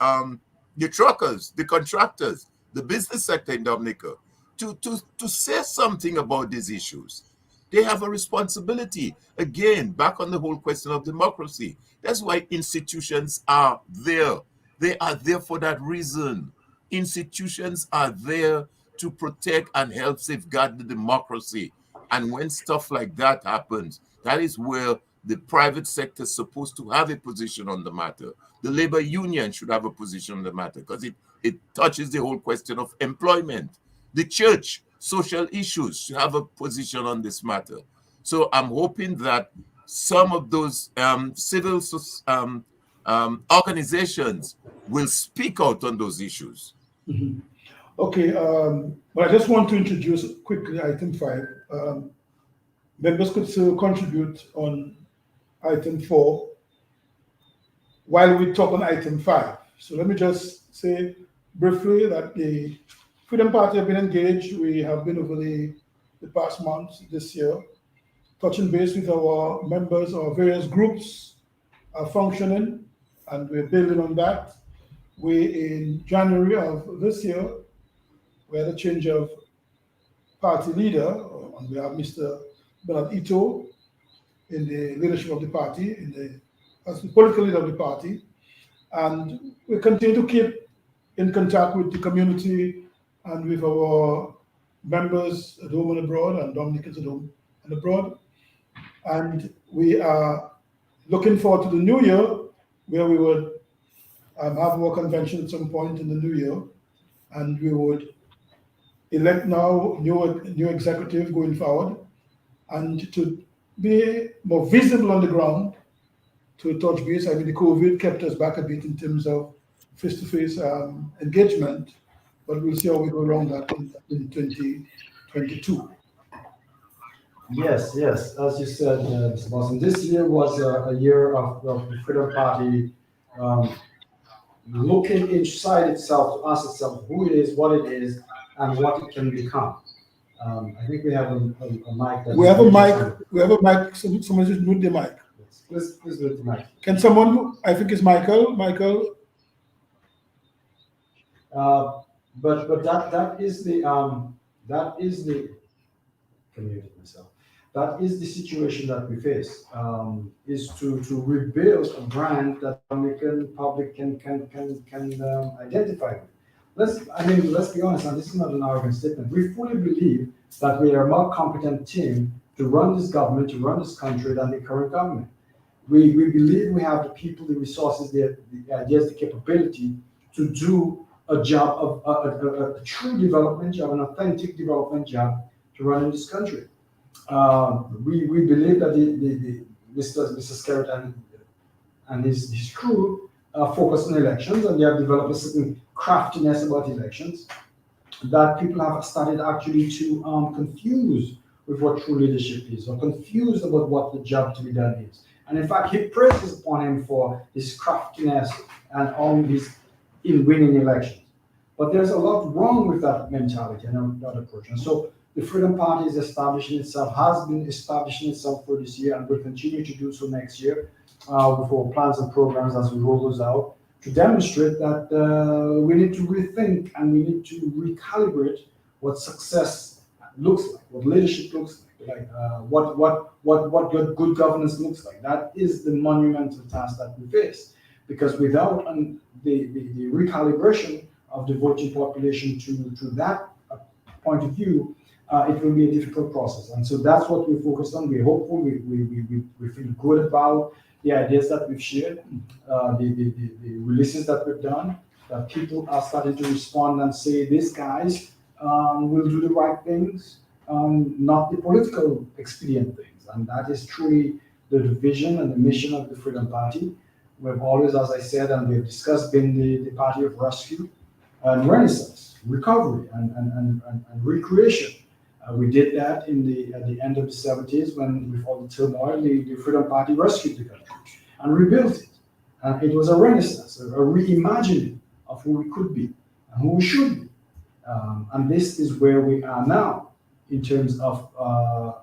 truckers, the contractors, the business sector in Dominica to say something about these issues. They have a responsibility. Again, back on the whole question of democracy. That's why institutions are there. They are there for that reason. Institutions are there to protect and help safeguard the democracy. And when stuff like that happens, that is where the private sector is supposed to have a position on the matter. The labor union should have a position on the matter, because it touches the whole question of employment. The church, social issues, should have a position on this matter. So I'm hoping that some of those civil organizations will speak out on those issues. Mm-hmm. Okay, but I just want to introduce quickly item 5. Members could still contribute on item 4 while we talk on item 5. So let me just say briefly that the Freedom Party have been engaged. We have been over the past months this year, touching base with our members. Our various groups are functioning, and we're building on that. In January of this year, we had a change of party leader, and we have Mr. Bernard Ito in the leadership of the party, as the political leader of the party. And we continue to keep in contact with the community and with our members at home and abroad, and Dominicans at home and abroad. And we are looking forward to the new year, where we would have our convention at some point in the new year, and we would elect now new executive going forward, and to be more visible on the ground, to touch base. I mean, the COVID kept us back a bit in terms of face-to-face engagement, but we'll see how we go around that in 2022. Yes, as you said, Mr. Boston, this year was a year of the Freedom Party looking inside itself to ask itself who it is, what it is, and what it can become. I think we have a mic. We have a mic. We have a mic. Someone just mute the mic. Please mute the mic. Can someone? I think it's Michael. Michael. But that is the community myself. That is the situation that we face. Is to rebuild a brand that the American public can identify with. Let's be honest, and this is not an arrogant statement. We fully believe that we are a more competent team to run this government, to run this country than the current government. We believe we have the people, the resources, the ideas, the capability to do a job of a true development job, an authentic development job to run in this country. We believe that the Mr. Skerritt and his crew focus on elections, and they have developed a certain craftiness about elections that people have started actually to confuse with what true leadership is, or confused about what the job to be done is. And in fact, he praises upon him for his craftiness and all his in winning elections. But there's a lot wrong with that mentality and that approach. And so the Freedom Party is establishing itself, has been establishing itself for this year, and will continue to do so next year with our plans and programs as we roll those out, to demonstrate that we need to rethink and we need to recalibrate what success looks like, what leadership looks like, what good governance looks like. That is the monumental task that we face, because without the recalibration of the voting population to that point of view, it will be a difficult process. And so that's what we're focused on. We're hopeful. We feel good about the ideas that we've shared, the releases that we've done, that people are starting to respond and say, these guys will do the right things, not the political expedient things. And that is truly the vision and the mission of the Freedom Party. We've always, as I said, and we've discussed, been the party of rescue and renaissance, recovery and recreation. We did that at the end of the 70s when, with all the turmoil, the Freedom Party rescued the country and rebuilt it. And it was a renaissance, a reimagining of who we could be and who we should be. And this is where we are now in terms of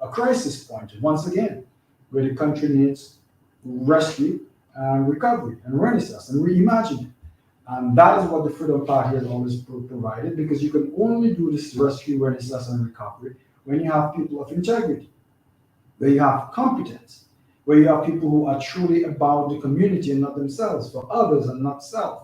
a crisis point, once again, where the country needs rescue and recovery and renaissance and reimagining. And that is what the Freedom Party has always provided, because you can only do this rescue, renaissance, and recovery when you have people of integrity, where you have competence, where you have people who are truly about the community and not themselves, for others and not self,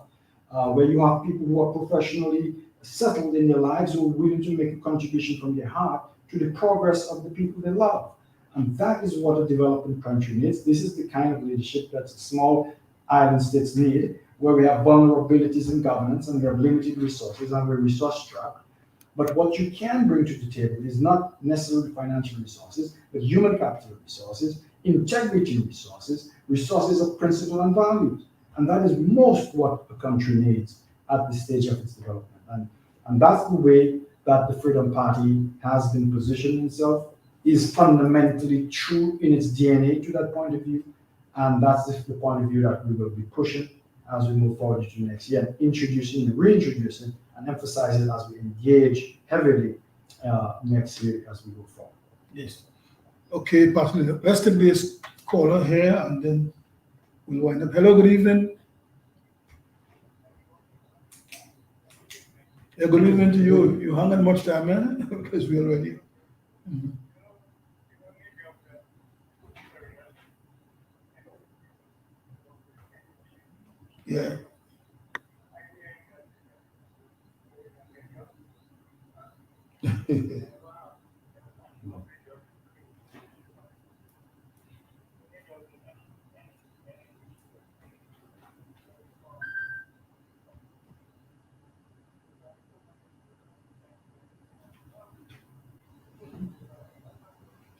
where you have people who are professionally settled in their lives, who are willing to make a contribution from their heart to the progress of the people they love. And that is what a developing country needs. This is the kind of leadership that small island states need, where we have vulnerabilities in governance and we have limited resources and we're resource strapped. But what you can bring to the table is not necessarily financial resources, but human capital resources, integrity resources, resources of principle and values. And that is most what a country needs at this stage of its development. And that's the way that the Freedom Party has been positioning itself, is fundamentally true in its DNA to that point of view. And that's the point of view that we will be pushing as we move forward into next year, introducing and reintroducing and emphasizing as we engage heavily next year as we move forward. Yes. Okay, Pastor, let's take this caller here and then we'll wind up. Hello, good evening. Yeah, good evening to you. You hung on much time, man, because we already. Mm-hmm. Yeah.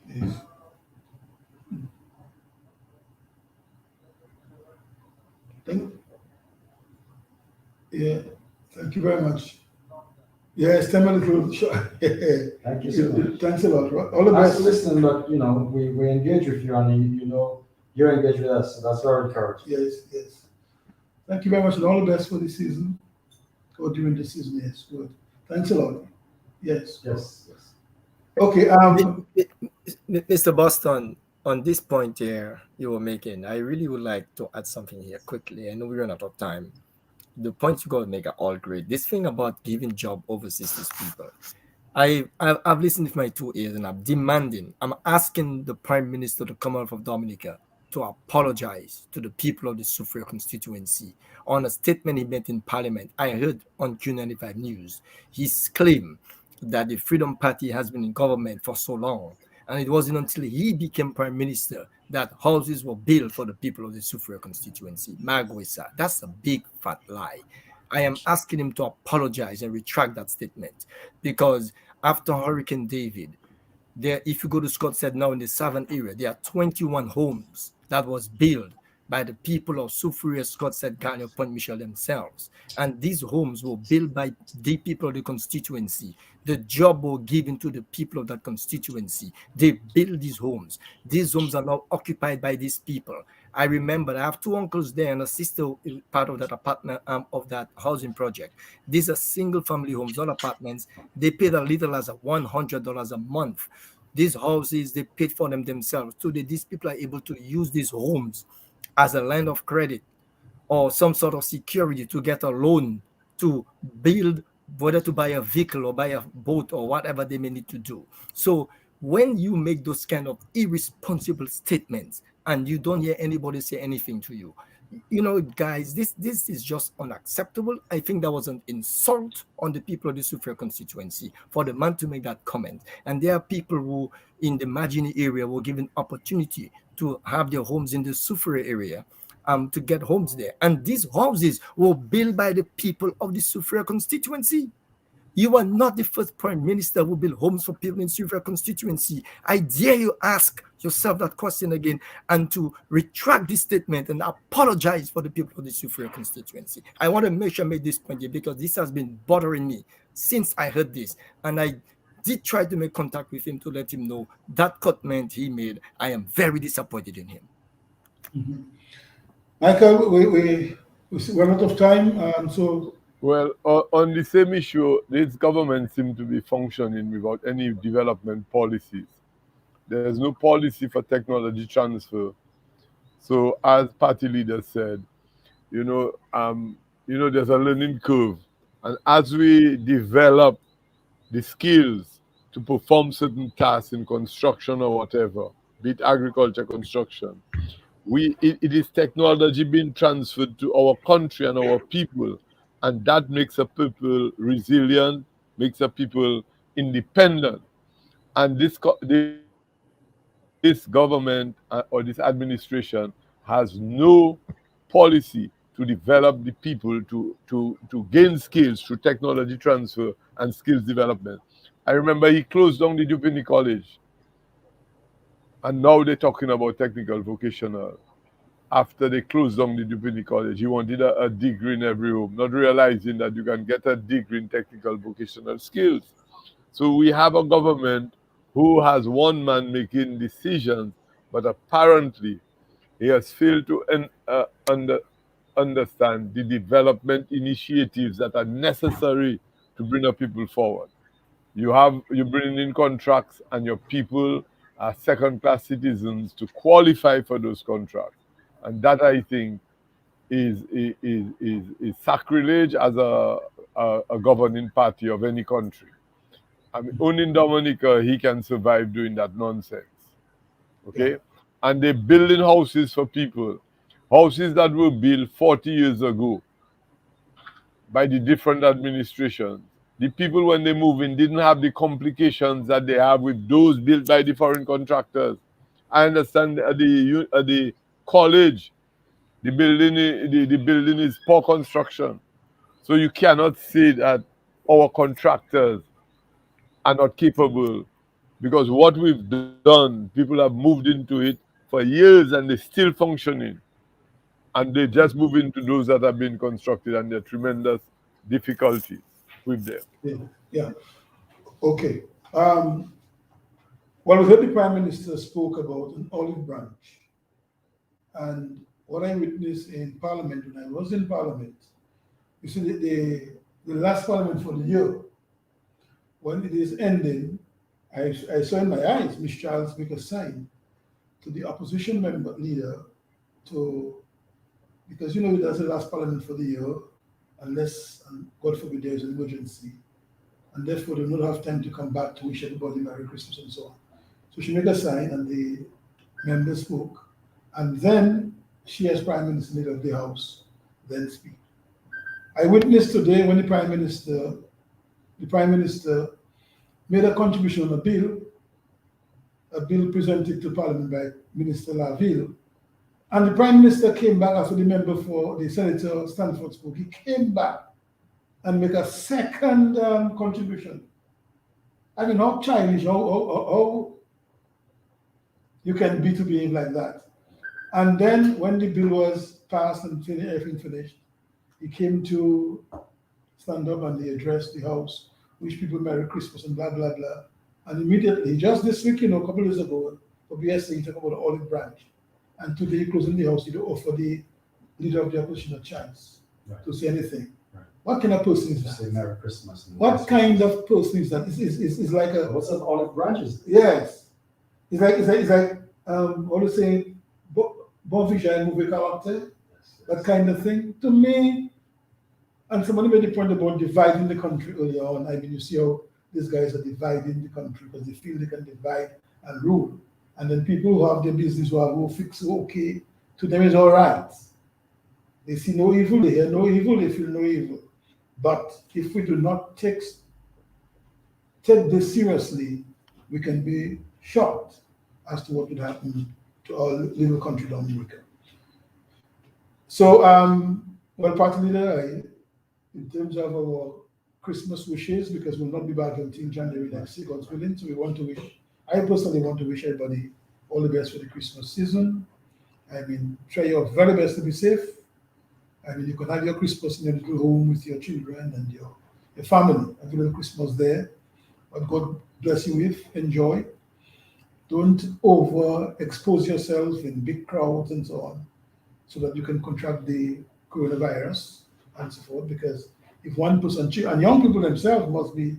Yes. Yeah, thank you very much. Yes, 10 minutes. Thank you so much. Thanks a lot. All the best. Listening, but we engage with you, and you're engaged with us, so that's very encouraging. Yes. Thank you very much, and all the best for this season, or during this season. Yes, good. Thanks a lot. Yes. Okay. Mr. Boston, on this point here you were making, I really would like to add something here quickly. I know we run out of time. the points you got to make are all great. This thing about giving job overseas to people, I've listened with my 2 ears, and I'm asking the Prime Minister of the Commonwealth of Dominica to apologize to the people of the Soufriere constituency on a statement he made in Parliament. I heard on Q95 News his claim that the Freedom Party has been in government for so long, and it wasn't until he became Prime Minister that houses were built for the people of the Soufriere constituency. Magwesa, that's a big fat lie. I am asking him to apologize and retract that statement, because after Hurricane David, there, if you go to Scottsdale now in the southern area, there are 21 homes that was built by the people of Soufriere, Scottsdale, Garnier, Point Michel themselves. And these homes were built by the people of the constituency. The job was given to the people of that constituency. They built these homes. These homes are now occupied by these people. I remember I have 2 uncles there and a sister part of that apartment, of that housing project. These are single family homes, not apartments. They paid as little as $100 a month. These houses, they paid for them themselves. So these people are able to use these homes as a line of credit or some sort of security to get a loan to build, whether to buy a vehicle or buy a boat or whatever they may need to do. So when you make those kind of irresponsible statements and you don't hear anybody say anything to you, you know, guys, this is just unacceptable. I think that was an insult on the people of the Soufriere constituency for the man to make that comment. And there are people who in the Magini area were given opportunity to have their homes in the Soufriere area, to get homes there. And these houses were built by the people of the Soufriere constituency. You are not the first Prime Minister who built homes for people in Soufriere constituency. I dare you ask yourself that question again and to retract this statement and apologize for the people of the Soufriere constituency. I want to make sure I made this point here because this has been bothering me since I heard this. And I did try to make contact with him to let him know that comment he made. I am very disappointed in him. Mm-hmm. Michael, we're out of time, so. Well, on the same issue, this government seems to be functioning without any development policies. There's no policy for technology transfer. So, as party leader said, there's a learning curve, and as we develop the skills to perform certain tasks in construction or whatever, be it agriculture, construction, it is technology being transferred to our country and our people. And that makes a people resilient, makes a people independent. And this government or this administration has no policy to develop the people to gain skills through technology transfer and skills development. I remember he closed down the Dupini College. And now they're talking about technical vocational. After they closed down the Dupini College, he wanted a degree in every home, not realizing that you can get a degree in technical vocational skills. So we have a government who has one man making decisions, but apparently he has failed to understand the development initiatives that are necessary to bring our people forward. You bring in contracts and your people are second-class citizens to qualify for those contracts. And that, I think, is sacrilege as a governing party of any country. I mean, only in Dominica he can survive doing that nonsense. Okay? Yeah. And they're building houses for people. Houses that were built 40 years ago by the different administrations. The people, when they move in, didn't have the complications that they have with those built by the foreign contractors. I understand the college, the building is poor construction. So you cannot say that our contractors are not capable, because what we've done, people have moved into it for years and they're still functioning. And they just move into those that have been constructed, and there are tremendous difficulties with them. Yeah. Okay. Well, we heard the Prime Minister spoke about an olive branch. And what I witnessed in Parliament, when I was in Parliament, you see the last Parliament for the year, when it is ending, I saw in my eyes Ms. Charles make a sign to the opposition leader because that's the last Parliament for the year, unless, God forbid, there is an emergency. And therefore, they do not have time to come back to wish everybody Merry Christmas and so on. So she made a sign, and the members spoke. And then she, as Prime Minister, leader of the House, then speak. I witnessed today when the Prime Minister made a contribution on a bill presented to Parliament by Minister Laville. And the Prime Minister came back after the member for the Senator Stanford spoke. He came back and make a second contribution. I mean, how childish, how you can be to behave like that. And then when the bill was passed and everything finished, he came to stand up and he addressed the House, wish people Merry Christmas and blah, blah, blah. And immediately, just this week, a couple of years ago, for BSC, he talked about the olive branch. And today, closing the House, he offer the leader of the opposition a chance to say anything. Right. What kind of person is that? Say Merry Christmas. What kind of person is that? It's like a... What's up, olive branches? Yes. It's like what do you say, bon vision, movie character, that kind of thing. To me, and somebody made the point about dividing the country earlier on. I mean, you see how these guys are dividing the country because they feel they can divide and rule. And then people who have their business, who fix okay, to them is all right. They see no evil, they hear no evil, they feel no evil. But if we do not take this seriously, we can be shocked as to what would happen to our little country, Dominica. So, well, party leader, in terms of our Christmas wishes, because we'll not be back until January next year, God's willing, so we want to wish, I personally want to wish everybody all the best for the Christmas season. I mean, try your very best to be safe. I mean, you can have your Christmas in your little home with your children and your family. Have a little Christmas there. What God bless you with, enjoy. Don't overexpose yourself in big crowds and so on, so that you can contract the coronavirus and so forth. Because if one person, and young people themselves must be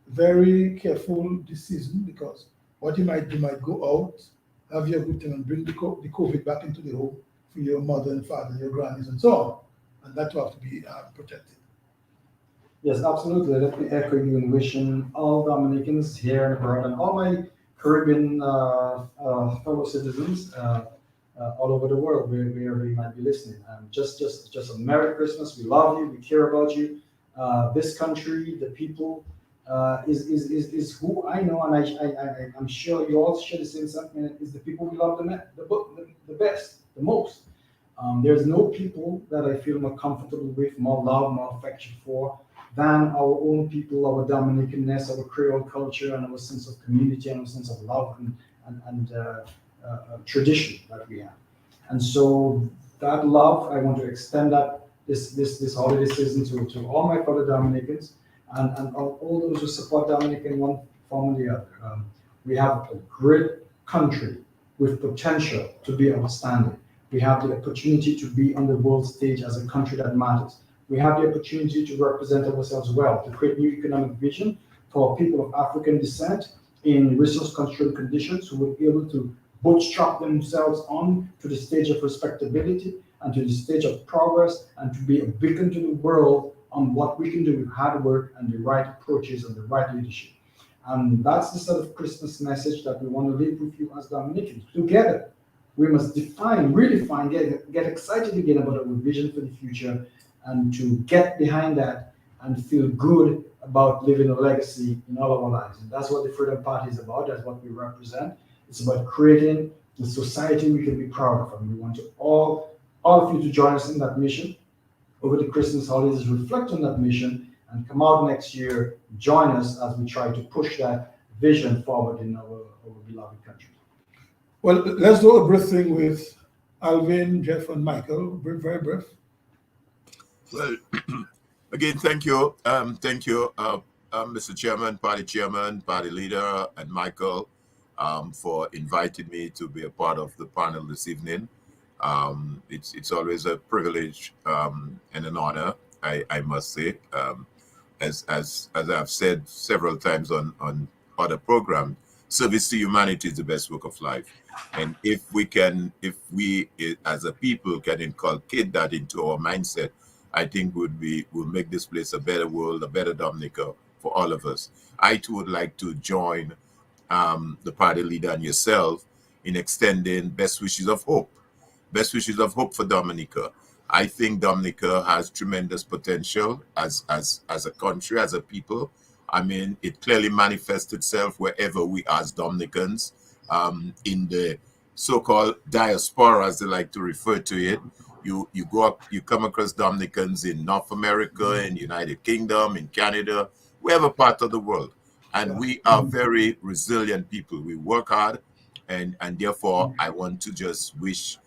very careful this season, because what you might do, you might go out, have your good time, and bring the COVID back into the home for your mother and father, your grannies, and so on. And that will have to be protected. Yes, absolutely. Let me echo you in wishing all Dominicans here and abroad and all my Caribbean fellow citizens all over the world, wherever you might be listening. Just a Merry Christmas. We love you. We care about you. This country, the people, is who I know, and I'm sure you all share the same sentiment. Is the people we love the best, the most. There's no people that I feel more comfortable with, more love, more affection for than our own people, our Dominicanness, our Creole culture, and our sense of community and our sense of love and tradition that we have. And so that love, I want to extend that this holiday season to all my fellow Dominicans and all those who support Dominican in one form or the other. We have a great country with potential to be outstanding. We have the opportunity to be on the world stage as a country that matters. We have the opportunity to represent ourselves well, to create new economic vision for people of African descent in resource-constrained conditions who will be able to bootstrap themselves on to the stage of respectability and to the stage of progress, and to be a beacon to the world on what we can do with hard work and the right approaches and the right leadership. And that's the sort of Christmas message that we want to leave with you as Dominicans. Together, we must redefine, get excited again about our vision for the future, and to get behind that and feel good about living a legacy in all of our lives. And that's what the Freedom Party is about. That's what we represent. It's about creating a society we can be proud of. And we want to all of you to join us in that mission over the Christmas holidays, reflect on that mission, and come out next year, join us as we try to push that vision forward in our beloved country. Well, let's do a brief thing with Alvin, Jeff, and Michael. Very brief. Well, again, thank you. Mr. Chairman, Party Chairman, Party Leader, and Michael, for inviting me to be a part of the panel this evening. It's always a privilege and an honor, I must say. As I've said several times on other programs, service to humanity is the best work of life. And if we as a people can inculcate that into our mindset, I think will make this place a better world, a better Dominica for all of us. I too would like to join the party leader and yourself in extending best wishes of hope. Best wishes of hope for Dominica. I think Dominica has tremendous potential as a country, as a people. I mean, it clearly manifests itself wherever we as Dominicans, in the so-called diaspora, as they like to refer to it. You go up, you come across Dominicans in North America, in United Kingdom, in Canada, wherever part of the world. And we are very resilient people. We work hard, and therefore I want to just wish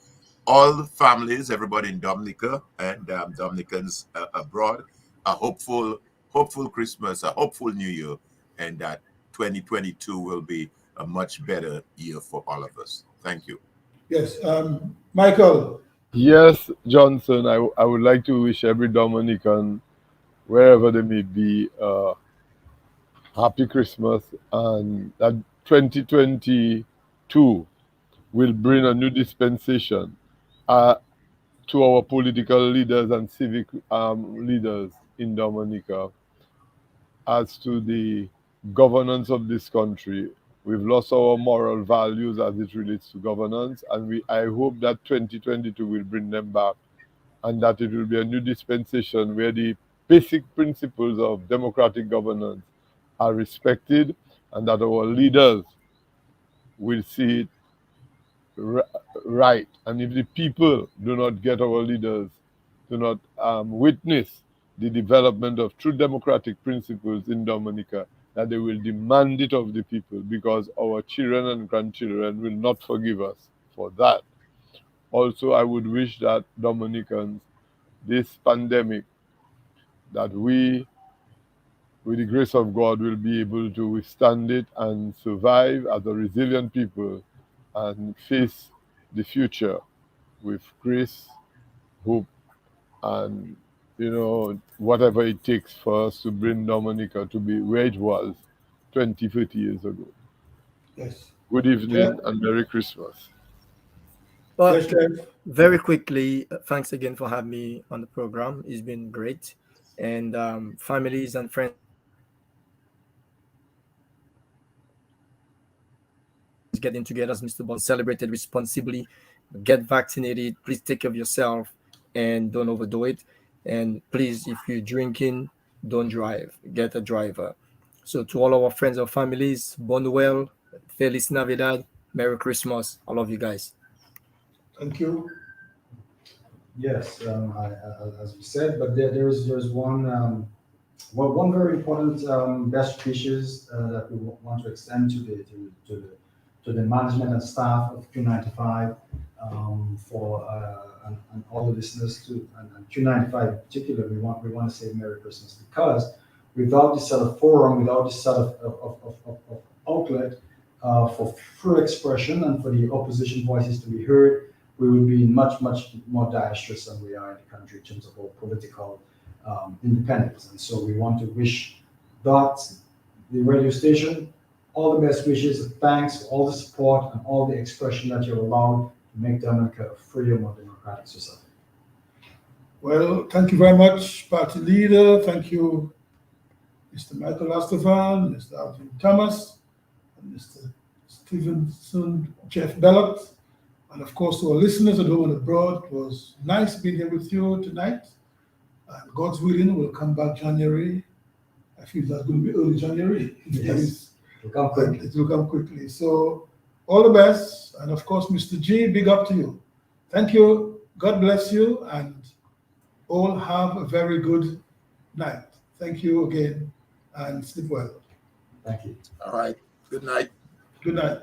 all the families, everybody in Dominica and Dominicans abroad, a hopeful Christmas, a hopeful New Year, and that 2022 will be a much better year for all of us. Thank you. Yes, Michael. Yes, Johnson, I would like to wish every Dominican, wherever they may be, happy Christmas, and that 2022 will bring a new dispensation to our political leaders and civic leaders in Dominica as to the governance of this country. We've lost our moral values as it relates to governance, and I hope that 2022 will bring them back, and that it will be a new dispensation where the basic principles of democratic governance are respected, and that our leaders will see it right. And if the people do not get our leaders, do not witness the development of true democratic principles in Dominica, that they will demand it of the people, because our children and grandchildren will not forgive us for that. Also, I would wish that Dominicans, this pandemic, that we, with the grace of God, will be able to withstand it and survive as a resilient people and face the future with grace, hope, and whatever it takes for us to bring Dominica to be where it was 20, 30 years ago. Yes. Good evening and Merry Christmas. Well, Yes, Jeff. very quickly, thanks again for having me on the program. It's been great. And families and friends getting together, as Mr. Bond celebrated responsibly. Get vaccinated. Please take care of yourself and don't overdo it. And please, if you're drinking, don't drive. Get a driver. So to all our friends and families, bon well, Feliz Navidad, Merry Christmas. I love you guys. Thank you. Yes, as we said, but there's one one very important best wishes that we want to extend to the management and staff of Q95 for and all the listeners to and Q95 in particular. We want to say Merry Christmas, because without this sort of forum, without this sort of outlet for free expression and for the opposition voices to be heard, we would be in much more dire straits than we are in the country in terms of our political independence. And so we want to wish that the radio station all the best wishes, thanks for all the support and all the expression that you're allowed to make Dominica a freer, more democratic society. Well, thank you very much, party leader. Thank you, Mr. Michael Astafan, Mr. Alvin Thomas, and Mr. Stevenson, Jeff Bellot, and of course to our listeners at home and abroad. It was nice being here with you tonight. And God's willing, we'll come back January. I feel that's going to be early January. Yes. It will come quickly. It will come quickly. So all the best. And of course, Mr. G, big up to you. Thank you. God bless you. And all have a very good night. Thank you again. And sleep well. Thank you. All right. Good night. Good night.